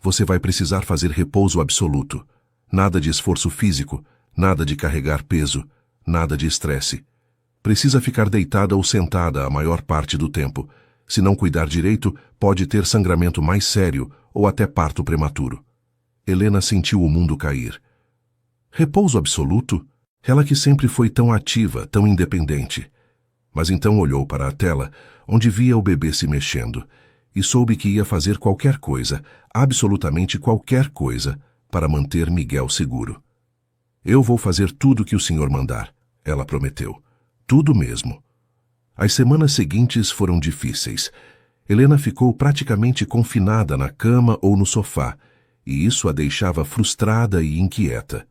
Você vai precisar fazer repouso absoluto. Nada de esforço físico, nada de carregar peso, nada de estresse. Precisa ficar deitada ou sentada a maior parte do tempo. Se não cuidar direito, pode ter sangramento mais sério ou até parto prematuro. Helena sentiu o mundo cair. Repouso absoluto? Ela que sempre foi tão ativa, tão independente. Mas então olhou para a tela, onde via o bebê se mexendo, e soube que ia fazer qualquer coisa, absolutamente qualquer coisa, para manter Miguel seguro. Eu vou fazer tudo o que o senhor mandar, ela prometeu. Tudo mesmo. As semanas seguintes foram difíceis. Helena ficou praticamente confinada na cama ou no sofá, e isso a deixava frustrada e inquieta.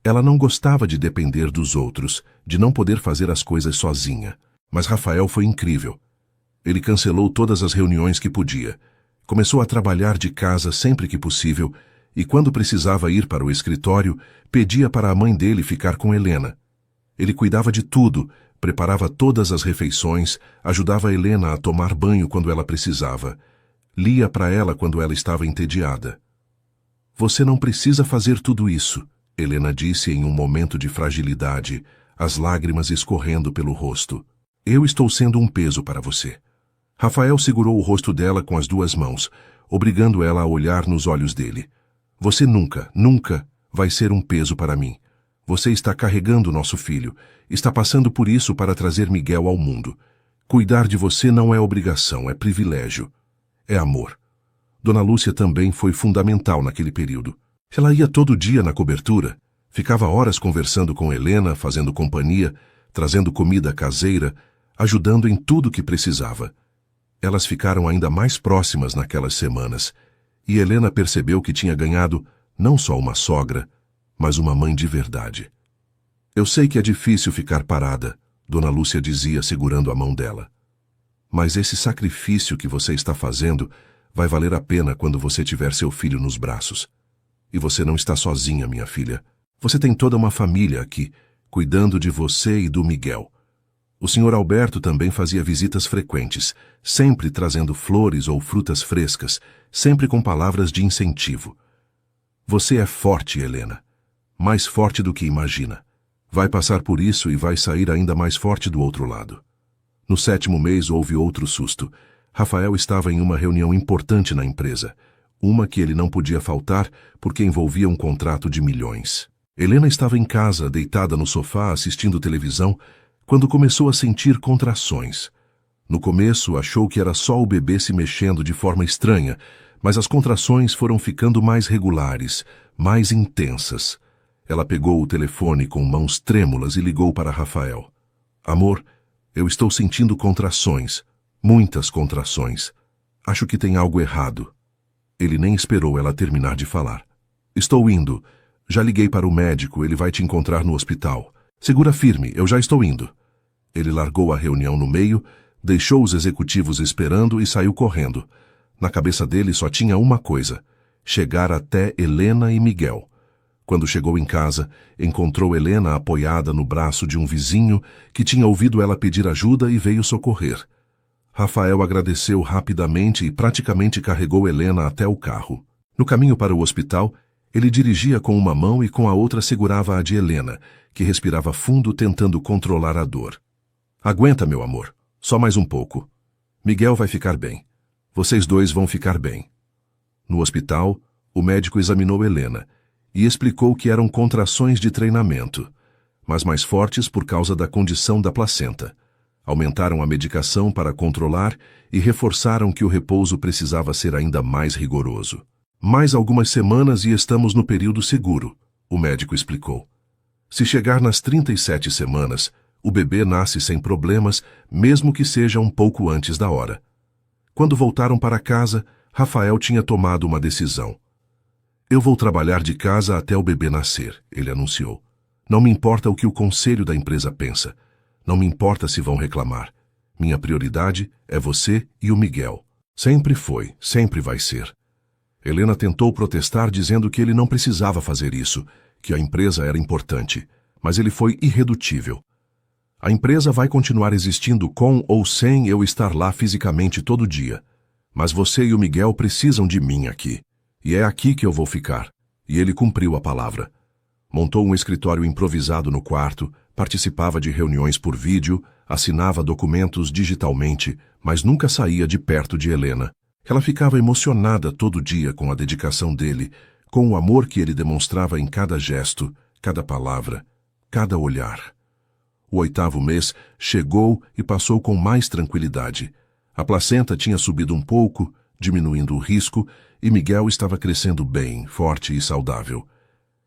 Ela não gostava de depender dos outros, de não poder fazer as coisas sozinha. Mas Rafael foi incrível. Ele cancelou todas as reuniões que podia. Começou a trabalhar de casa sempre que possível, e quando precisava ir para o escritório, pedia para a mãe dele ficar com Helena. Ele cuidava de tudo, preparava todas as refeições, ajudava Helena a tomar banho quando ela precisava. Lia para ela quando ela estava entediada. Você não precisa fazer tudo isso, Helena disse em um momento de fragilidade, as lágrimas escorrendo pelo rosto. Eu estou sendo um peso para você. Rafael segurou o rosto dela com as duas mãos, obrigando ela a olhar nos olhos dele. Você nunca, nunca vai ser um peso para mim. Você está carregando nosso filho. Está passando por isso para trazer Miguel ao mundo. Cuidar de você não é obrigação, é privilégio. É amor. Dona Lúcia também foi fundamental naquele período. Ela ia todo dia na cobertura, ficava horas conversando com Helena, fazendo companhia, trazendo comida caseira, ajudando em tudo que precisava. Elas ficaram ainda mais próximas naquelas semanas, e Helena percebeu que tinha ganhado não só uma sogra, mas uma mãe de verdade. Eu sei que é difícil ficar parada, Dona Lúcia dizia segurando a mão dela. Mas esse sacrifício que você está fazendo vai valer a pena quando você tiver seu filho nos braços. E você não está sozinha, minha filha. Você tem toda uma família aqui, cuidando de você e do Miguel. O Sr. Alberto também fazia visitas frequentes, sempre trazendo flores ou frutas frescas, sempre com palavras de incentivo. Você é forte, Helena. Mais forte do que imagina. Vai passar por isso e vai sair ainda mais forte do outro lado. No 7º mês houve outro susto. Rafael estava em uma reunião importante na empresa, uma que ele não podia faltar porque envolvia um contrato de milhões. Helena estava em casa, deitada no sofá, assistindo televisão, quando começou a sentir contrações. No começo, achou que era só o bebê se mexendo de forma estranha, mas as contrações foram ficando mais regulares, mais intensas. Ela pegou o telefone com mãos trêmulas e ligou para Rafael. Amor, eu estou sentindo contrações, muitas contrações. Acho que tem algo errado. Ele nem esperou ela terminar de falar. Estou indo. Já liguei para o médico, ele vai te encontrar no hospital. Segura firme, eu já estou indo. Ele largou a reunião no meio, deixou os executivos esperando e saiu correndo. Na cabeça dele só tinha uma coisa: chegar até Helena e Miguel. Quando chegou em casa, encontrou Helena apoiada no braço de um vizinho que tinha ouvido ela pedir ajuda e veio socorrer. Rafael agradeceu rapidamente e praticamente carregou Helena até o carro. No caminho para o hospital, ele dirigia com uma mão e com a outra segurava a de Helena, que respirava fundo tentando controlar a dor. Aguenta, meu amor. Só mais um pouco. Miguel vai ficar bem. Vocês dois vão ficar bem. No hospital, o médico examinou Helena e explicou que eram contrações de treinamento, mas mais fortes por causa da condição da placenta. Aumentaram a medicação para controlar e reforçaram que o repouso precisava ser ainda mais rigoroso. Mais algumas semanas e estamos no período seguro, o médico explicou. Se chegar nas 37 semanas, o bebê nasce sem problemas, mesmo que seja um pouco antes da hora. Quando voltaram para casa, Rafael tinha tomado uma decisão. Eu vou trabalhar de casa até o bebê nascer, ele anunciou. Não me importa o que o conselho da empresa pensa. Não me importa se vão reclamar. Minha prioridade é você e o Miguel. Sempre foi, sempre vai ser. Helena tentou protestar dizendo que ele não precisava fazer isso, que a empresa era importante, mas ele foi irredutível. A empresa vai continuar existindo com ou sem eu estar lá fisicamente todo dia, mas você e o Miguel precisam de mim aqui, e é aqui que eu vou ficar. E ele cumpriu a palavra. Montou um escritório improvisado no quarto, participava de reuniões por vídeo, assinava documentos digitalmente, mas nunca saía de perto de Helena. Ela ficava emocionada todo dia com a dedicação dele, com o amor que ele demonstrava em cada gesto, cada palavra, cada olhar. O 8º mês chegou e passou com mais tranquilidade. A placenta tinha subido um pouco, diminuindo o risco, e Miguel estava crescendo bem, forte e saudável.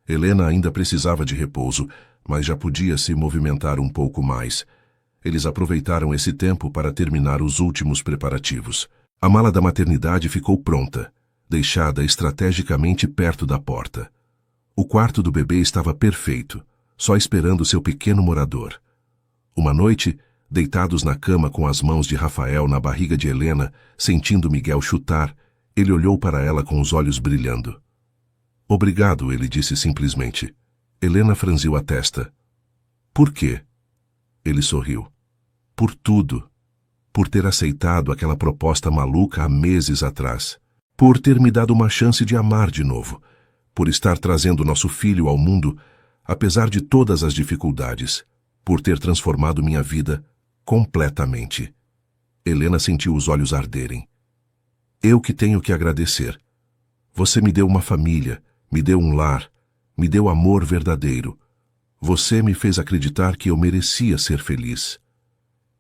Helena ainda precisava de repouso, mas já podia se movimentar um pouco mais. Eles aproveitaram esse tempo para terminar os últimos preparativos. A mala da maternidade ficou pronta, deixada estrategicamente perto da porta. O quarto do bebê estava perfeito, só esperando seu pequeno morador. Uma noite, deitados na cama com as mãos de Rafael na barriga de Helena, sentindo Miguel chutar, ele olhou para ela com os olhos brilhando. Obrigado, ele disse simplesmente. Helena franziu a testa. Por quê? Ele sorriu. Por tudo. Por ter aceitado aquela proposta maluca há meses atrás. Por ter me dado uma chance de amar de novo. Por estar trazendo nosso filho ao mundo, apesar de todas as dificuldades. Por ter transformado minha vida completamente. Helena sentiu os olhos arderem. Eu que tenho que agradecer. Você me deu uma família, me deu um lar, me deu amor verdadeiro. Você me fez acreditar que eu merecia ser feliz.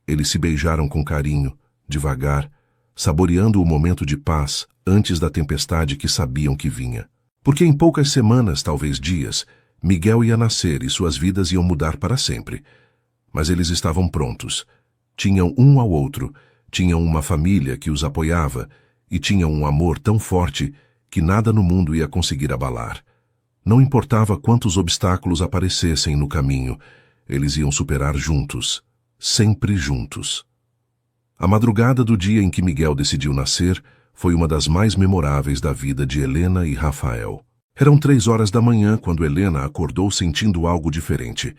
Eles se beijaram com carinho, devagar, saboreando o momento de paz antes da tempestade que sabiam que vinha. Porque em poucas semanas, talvez dias, Miguel ia nascer e suas vidas iam mudar para sempre. Mas eles estavam prontos. Tinham um ao outro, tinham uma família que os apoiava e tinham um amor tão forte que nada no mundo ia conseguir abalar. Não importava quantos obstáculos aparecessem no caminho, eles iam superar juntos, sempre juntos. A madrugada do dia em que Miguel decidiu nascer foi uma das mais memoráveis da vida de Helena e Rafael. Eram 3 horas da manhã quando Helena acordou sentindo algo diferente.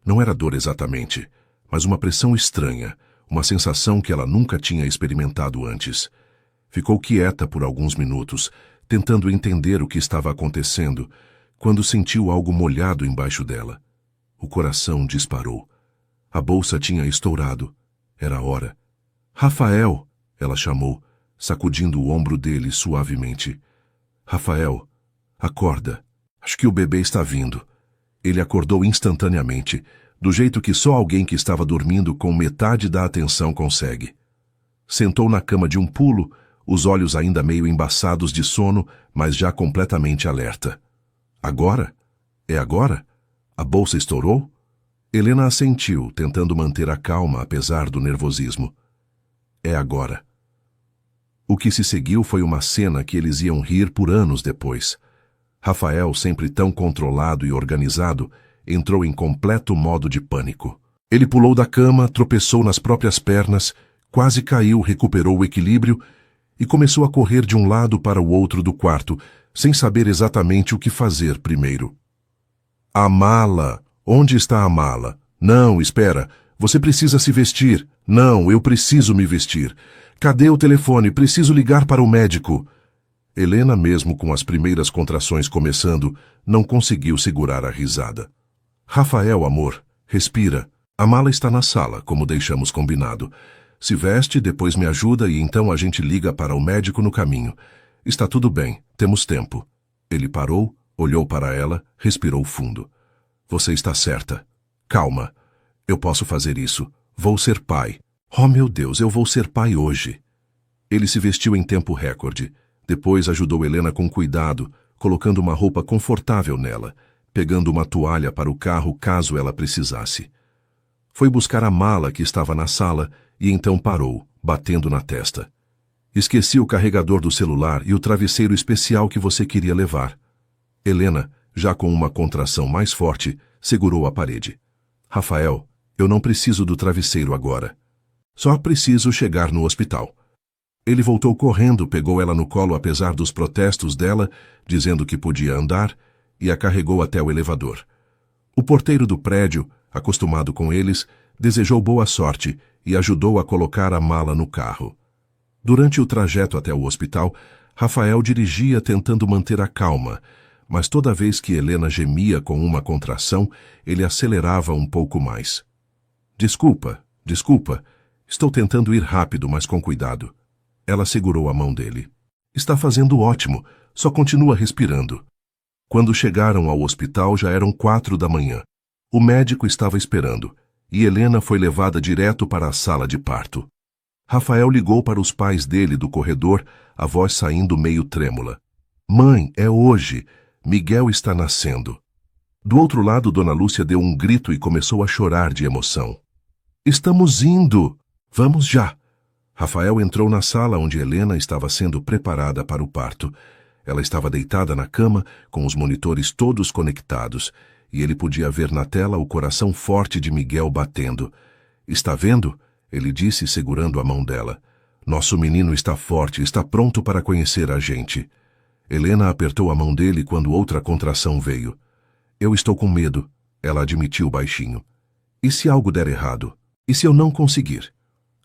Não era dor exatamente, mas uma pressão estranha, uma sensação que ela nunca tinha experimentado antes. Ficou quieta por alguns minutos, tentando entender o que estava acontecendo, quando sentiu algo molhado embaixo dela. O coração disparou. A bolsa tinha estourado. Era a hora. Rafael, ela chamou, sacudindo o ombro dele suavemente. Rafael, acorda. Acho que o bebê está vindo. Ele acordou instantaneamente, do jeito que só alguém que estava dormindo com metade da atenção consegue. Sentou na cama de um pulo, os olhos ainda meio embaçados de sono, mas já completamente alerta. Agora? É agora? A bolsa estourou? Helena assentiu, tentando manter a calma apesar do nervosismo. É agora. O que se seguiu foi uma cena que eles iam rir por anos depois. Rafael, sempre tão controlado e organizado, entrou em completo modo de pânico. Ele pulou da cama, tropeçou nas próprias pernas, quase caiu, recuperou o equilíbrio e começou a correr de um lado para o outro do quarto, sem saber exatamente o que fazer primeiro. A mala! Onde está a mala? Não, espera. Você precisa se vestir. Não, eu preciso me vestir. Cadê o telefone? Preciso ligar para o médico. Helena, mesmo com as primeiras contrações começando, não conseguiu segurar a risada. Rafael, amor, respira. A mala está na sala, como deixamos combinado. Se veste, depois me ajuda e então a gente liga para o médico no caminho. Está tudo bem, temos tempo. Ele parou, olhou para ela, respirou fundo. Você está certa. Calma. Eu posso fazer isso. Vou ser pai. Oh, meu Deus, eu vou ser pai hoje. Ele se vestiu em tempo recorde. Depois ajudou Helena com cuidado, colocando uma roupa confortável nela, pegando uma toalha para o carro caso ela precisasse. Foi buscar a mala que estava na sala e então parou, batendo na testa. Esqueci o carregador do celular e o travesseiro especial que você queria levar. Helena, já com uma contração mais forte, segurou a parede. Rafael, eu não preciso do travesseiro agora. Só preciso chegar no hospital. Ele voltou correndo, pegou ela no colo apesar dos protestos dela, dizendo que podia andar, e a carregou até o elevador. O porteiro do prédio, acostumado com eles, desejou boa sorte e ajudou a colocar a mala no carro. Durante o trajeto até o hospital, Rafael dirigia tentando manter a calma, mas toda vez que Helena gemia com uma contração, ele acelerava um pouco mais. Desculpa, estou tentando ir rápido, mas com cuidado. Ela segurou a mão dele. Está fazendo ótimo, só continua respirando. Quando chegaram ao hospital já eram 4 da manhã. O médico estava esperando, e Helena foi levada direto para a sala de parto. Rafael ligou para os pais dele do corredor, a voz saindo meio trêmula. Mãe, é hoje. Miguel está nascendo. Do outro lado, Dona Lúcia deu um grito e começou a chorar de emoção. Estamos indo! Vamos já! Rafael entrou na sala onde Helena estava sendo preparada para o parto. Ela estava deitada na cama, com os monitores todos conectados, e ele podia ver na tela o coração forte de Miguel batendo. Está vendo? Ele disse, segurando a mão dela. Nosso menino está forte, está pronto para conhecer a gente. Helena apertou a mão dele quando outra contração veio. Eu estou com medo, ela admitiu baixinho. E se algo der errado? E se eu não conseguir?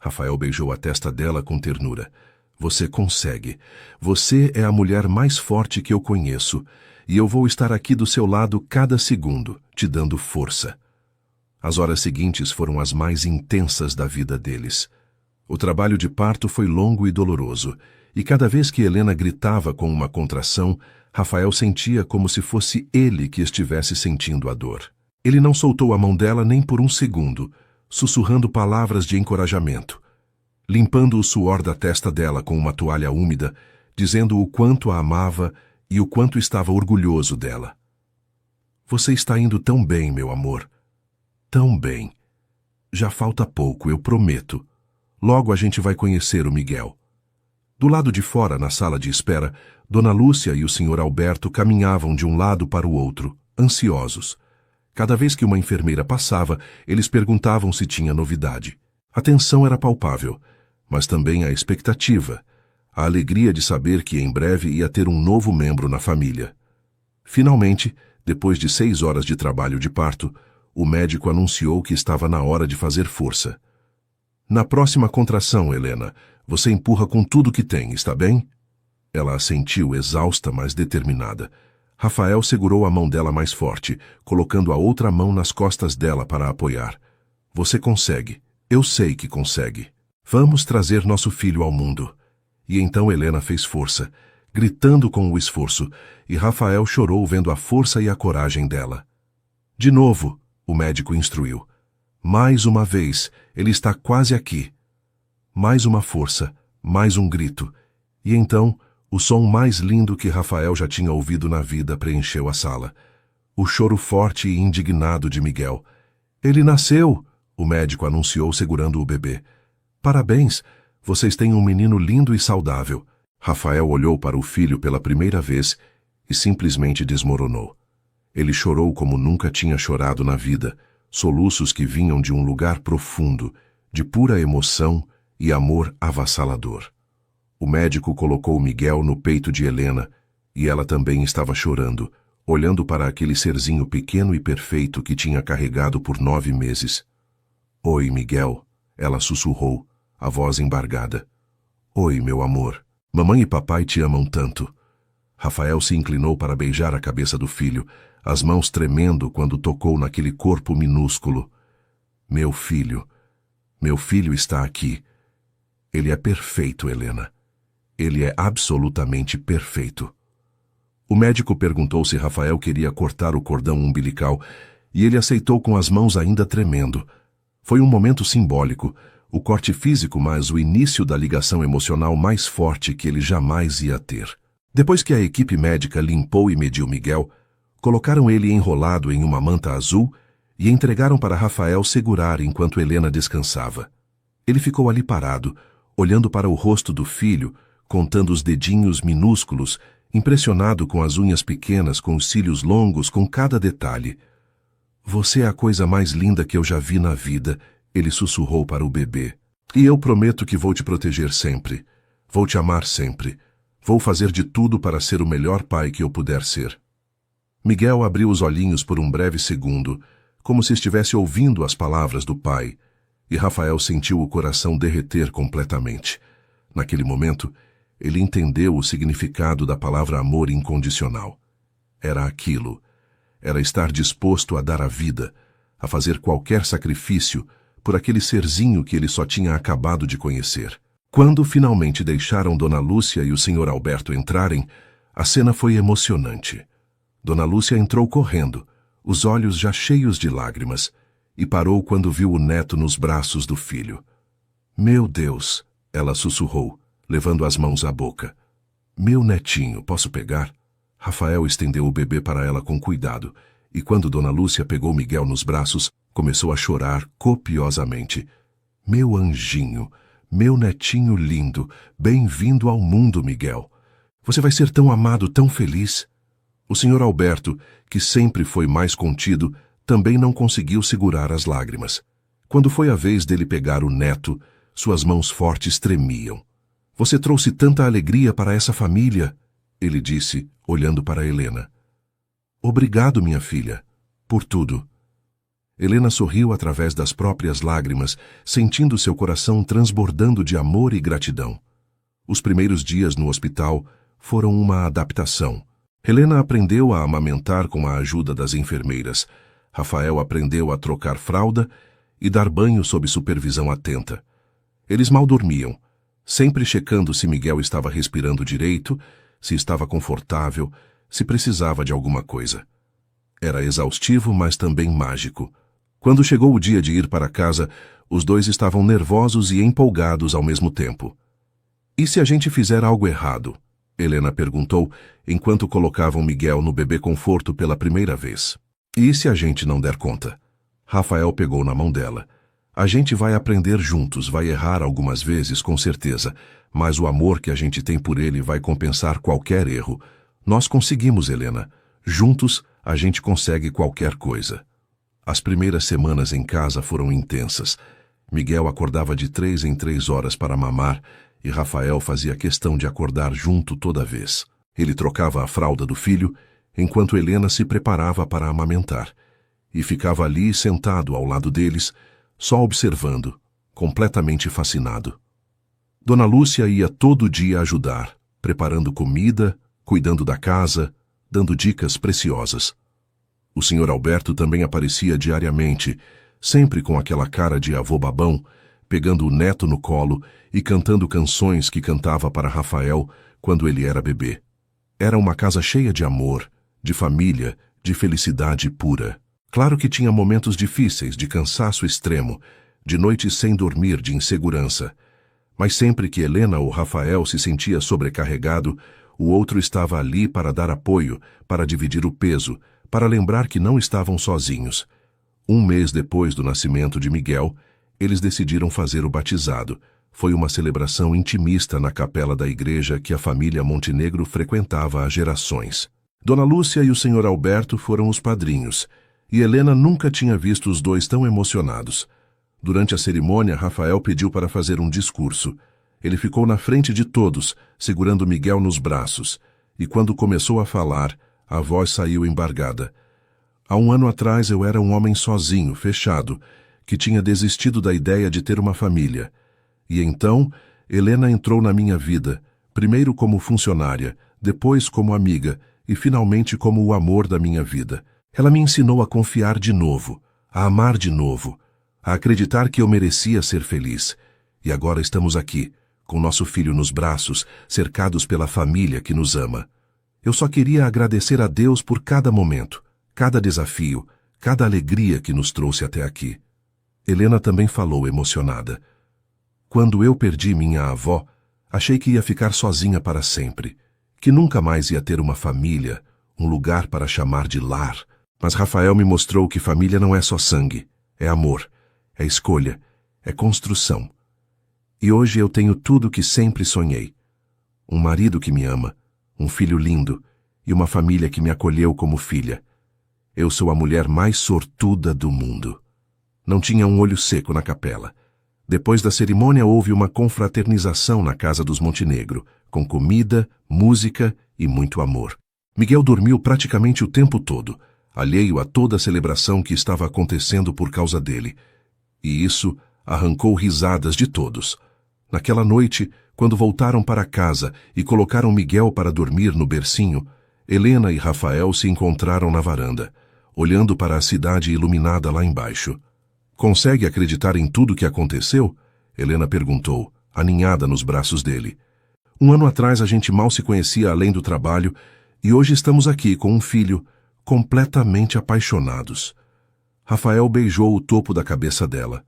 Rafael beijou a testa dela com ternura. Você consegue. Você é a mulher mais forte que eu conheço, e eu vou estar aqui do seu lado cada segundo, te dando força. As horas seguintes foram as mais intensas da vida deles. O trabalho de parto foi longo e doloroso, e cada vez que Helena gritava com uma contração, Rafael sentia como se fosse ele que estivesse sentindo a dor. Ele não soltou a mão dela nem por um segundo, sussurrando palavras de encorajamento, limpando o suor da testa dela com uma toalha úmida, dizendo o quanto a amava e o quanto estava orgulhoso dela. Você está indo tão bem, meu amor. Tão bem. Já falta pouco, eu prometo. Logo a gente vai conhecer o Miguel. Do lado de fora, na sala de espera, Dona Lúcia e o Sr. Alberto caminhavam de um lado para o outro, ansiosos. Cada vez que uma enfermeira passava, eles perguntavam se tinha novidade. A tensão era palpável, mas também a expectativa, a alegria de saber que em breve ia ter um novo membro na família. Finalmente, depois de 6 horas de trabalho de parto, o médico anunciou que estava na hora de fazer força. Na próxima contração, Helena, você empurra com tudo que tem, está bem? Ela assentiu, exausta, mas determinada. Rafael segurou a mão dela mais forte, colocando a outra mão nas costas dela para apoiar. Você consegue. Eu sei que consegue. Vamos trazer nosso filho ao mundo. E então Helena fez força, gritando com o esforço, e Rafael chorou vendo a força e a coragem dela. De novo, o médico instruiu. Mais uma vez, ele está quase aqui. Mais uma força, mais um grito. E então, o som mais lindo que Rafael já tinha ouvido na vida preencheu a sala. O choro forte e indignado de Miguel. Ele nasceu! O médico anunciou segurando o bebê. Parabéns! Vocês têm um menino lindo e saudável. Rafael olhou para o filho pela primeira vez e simplesmente desmoronou. Ele chorou como nunca tinha chorado na vida, soluços que vinham de um lugar profundo, de pura emoção e amor avassalador. O médico colocou Miguel no peito de Helena e ela também estava chorando, olhando para aquele serzinho pequeno e perfeito que tinha carregado por 9 meses. Oi, Miguel, ela sussurrou, a voz embargada. Oi, meu amor. Mamãe e papai te amam tanto. Rafael se inclinou para beijar a cabeça do filho, as mãos tremendo quando tocou naquele corpo minúsculo. Meu filho está aqui. Ele é perfeito, Helena. Ele é absolutamente perfeito. O médico perguntou se Rafael queria cortar o cordão umbilical e ele aceitou com as mãos ainda tremendo. Foi um momento simbólico, o corte físico, mas o início da ligação emocional mais forte que ele jamais ia ter. Depois que a equipe médica limpou e mediu Miguel, colocaram ele enrolado em uma manta azul e entregaram para Rafael segurar enquanto Helena descansava. Ele ficou ali parado, olhando para o rosto do filho, contando os dedinhos minúsculos, impressionado com as unhas pequenas, com os cílios longos, com cada detalhe. Você é a coisa mais linda que eu já vi na vida, ele sussurrou para o bebê. E eu prometo que vou te proteger sempre. Vou te amar sempre. Vou fazer de tudo para ser o melhor pai que eu puder ser. Miguel abriu os olhinhos por um breve segundo, como se estivesse ouvindo as palavras do pai, e Rafael sentiu o coração derreter completamente. Naquele momento, ele entendeu o significado da palavra amor incondicional. Era aquilo. Era estar disposto a dar a vida, a fazer qualquer sacrifício por aquele serzinho que ele só tinha acabado de conhecer. Quando finalmente deixaram Dona Lúcia e o Sr. Alberto entrarem, a cena foi emocionante. Dona Lúcia entrou correndo, os olhos já cheios de lágrimas, e parou quando viu o neto nos braços do filho. Meu Deus, ela sussurrou, levando as mãos à boca. Meu netinho, posso pegar? Rafael estendeu o bebê para ela com cuidado, e quando Dona Lúcia pegou Miguel nos braços, começou a chorar copiosamente. Meu anjinho, meu netinho lindo, bem-vindo ao mundo, Miguel. Você vai ser tão amado, tão feliz. O Sr. Alberto, que sempre foi mais contido, também não conseguiu segurar as lágrimas. Quando foi a vez dele pegar o neto, suas mãos fortes tremiam. Você trouxe tanta alegria para essa família, ele disse, olhando para Helena. Obrigado, minha filha, por tudo. Helena sorriu através das próprias lágrimas, sentindo seu coração transbordando de amor e gratidão. Os primeiros dias no hospital foram uma adaptação. Helena aprendeu a amamentar com a ajuda das enfermeiras. Rafael aprendeu a trocar fralda e dar banho sob supervisão atenta. Eles mal dormiam, sempre checando se Miguel estava respirando direito, se estava confortável, se precisava de alguma coisa. Era exaustivo, mas também mágico. Quando chegou o dia de ir para casa, os dois estavam nervosos e empolgados ao mesmo tempo. E se a gente fizer algo errado? Helena perguntou, enquanto colocavam Miguel no bebê conforto pela primeira vez. E se a gente não der conta? Rafael pegou na mão dela. A gente vai aprender juntos, vai errar algumas vezes, com certeza, mas o amor que a gente tem por ele vai compensar qualquer erro. Nós conseguimos, Helena. Juntos, a gente consegue qualquer coisa. As primeiras semanas em casa foram intensas. Miguel acordava de 3 em 3 horas para mamar e Rafael fazia questão de acordar junto toda vez. Ele trocava a fralda do filho, enquanto Helena se preparava para amamentar, e ficava ali sentado ao lado deles, só observando, completamente fascinado. Dona Lúcia ia todo dia ajudar, preparando comida, cuidando da casa, dando dicas preciosas. O Sr. Alberto também aparecia diariamente, sempre com aquela cara de avô babão, pegando o neto no colo e cantando canções que cantava para Rafael quando ele era bebê. Era uma casa cheia de amor, de família, de felicidade pura. Claro que tinha momentos difíceis, de cansaço extremo, de noites sem dormir, de insegurança. Mas sempre que Helena ou Rafael se sentia sobrecarregado, o outro estava ali para dar apoio, para dividir o peso, para lembrar que não estavam sozinhos. Um mês depois do nascimento de Miguel, eles decidiram fazer o batizado. Foi uma celebração intimista na capela da igreja que a família Montenegro frequentava há gerações. Dona Lúcia e o Sr. Alberto foram os padrinhos, e Helena nunca tinha visto os dois tão emocionados. Durante a cerimônia, Rafael pediu para fazer um discurso. Ele ficou na frente de todos, segurando Miguel nos braços, e quando começou a falar, a voz saiu embargada. Há 1 ano atrás eu era um homem sozinho, fechado, que tinha desistido da ideia de ter uma família. E então, Helena entrou na minha vida, primeiro como funcionária, depois como amiga e finalmente como o amor da minha vida. Ela me ensinou a confiar de novo, a amar de novo, a acreditar que eu merecia ser feliz. E agora estamos aqui, com nosso filho nos braços, cercados pela família que nos ama. Eu só queria agradecer a Deus por cada momento, cada desafio, cada alegria que nos trouxe até aqui. Helena também falou emocionada. Quando eu perdi minha avó, achei que ia ficar sozinha para sempre, que nunca mais ia ter uma família, um lugar para chamar de lar. Mas Rafael me mostrou que família não é só sangue, é amor, é escolha, é construção. E hoje eu tenho tudo o que sempre sonhei. Um marido que me ama, um filho lindo e uma família que me acolheu como filha. Eu sou a mulher mais sortuda do mundo. Não tinha um olho seco na capela. Depois da cerimônia houve uma confraternização na casa dos Montenegro, com comida, música e muito amor. Miguel dormiu praticamente o tempo todo, alheio a toda a celebração que estava acontecendo por causa dele. E isso arrancou risadas de todos. Naquela noite, quando voltaram para casa e colocaram Miguel para dormir no bercinho, Helena e Rafael se encontraram na varanda, olhando para a cidade iluminada lá embaixo. Consegue acreditar em tudo que aconteceu? Helena perguntou, aninhada nos braços dele. 1 ano atrás a gente mal se conhecia além do trabalho e hoje estamos aqui com um filho, completamente apaixonados. Rafael beijou o topo da cabeça dela.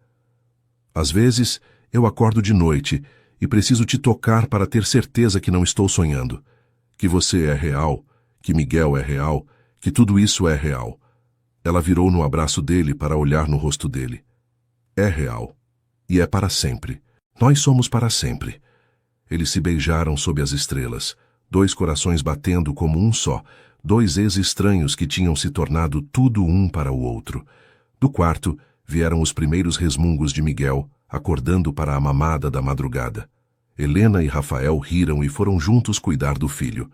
Às vezes, eu acordo de noite e preciso te tocar para ter certeza que não estou sonhando, que você é real, que Miguel é real, que tudo isso é real. Ela virou no abraço dele para olhar no rosto dele. É real. E é para sempre. Nós somos para sempre. Eles se beijaram sob as estrelas, 2 corações batendo como um só, 2 ex-estranhos que tinham se tornado tudo um para o outro. Do quarto, vieram os primeiros resmungos de Miguel, acordando para a mamada da madrugada. Helena e Rafael riram e foram juntos cuidar do filho.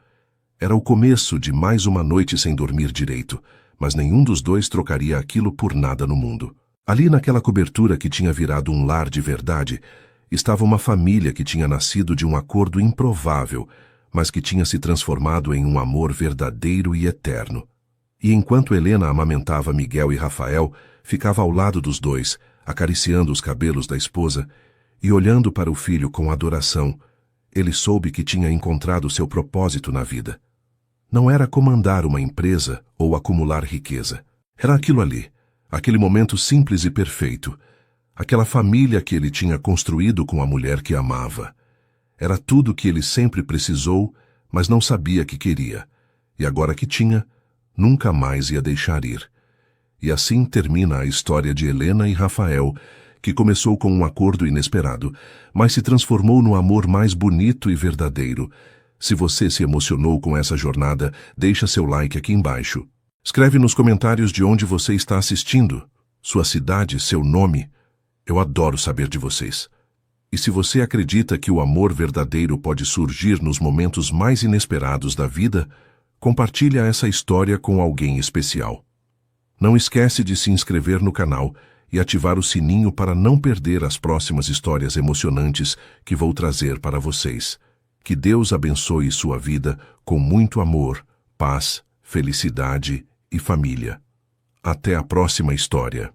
Era o começo de mais uma noite sem dormir direito, mas nenhum dos dois trocaria aquilo por nada no mundo. Ali naquela cobertura que tinha virado um lar de verdade, estava uma família que tinha nascido de um acordo improvável, mas que tinha se transformado em um amor verdadeiro e eterno. E enquanto Helena amamentava Miguel e Rafael, ficava ao lado dos dois, acariciando os cabelos da esposa e olhando para o filho com adoração, ele soube que tinha encontrado seu propósito na vida. Não era comandar uma empresa ou acumular riqueza. Era aquilo ali, aquele momento simples e perfeito, aquela família que ele tinha construído com a mulher que amava. Era tudo o que ele sempre precisou, mas não sabia que queria. E agora que tinha, nunca mais ia deixar ir. E assim termina a história de Helena e Rafael, que começou com um acordo inesperado, mas se transformou no amor mais bonito e verdadeiro. Se você se emocionou com essa jornada, deixa seu like aqui embaixo. Escreve nos comentários de onde você está assistindo, sua cidade, seu nome. Eu adoro saber de vocês. E se você acredita que o amor verdadeiro pode surgir nos momentos mais inesperados da vida, compartilha essa história com alguém especial. Não esquece de se inscrever no canal e ativar o sininho para não perder as próximas histórias emocionantes que vou trazer para vocês. Que Deus abençoe sua vida com muito amor, paz, felicidade e família. Até a próxima história.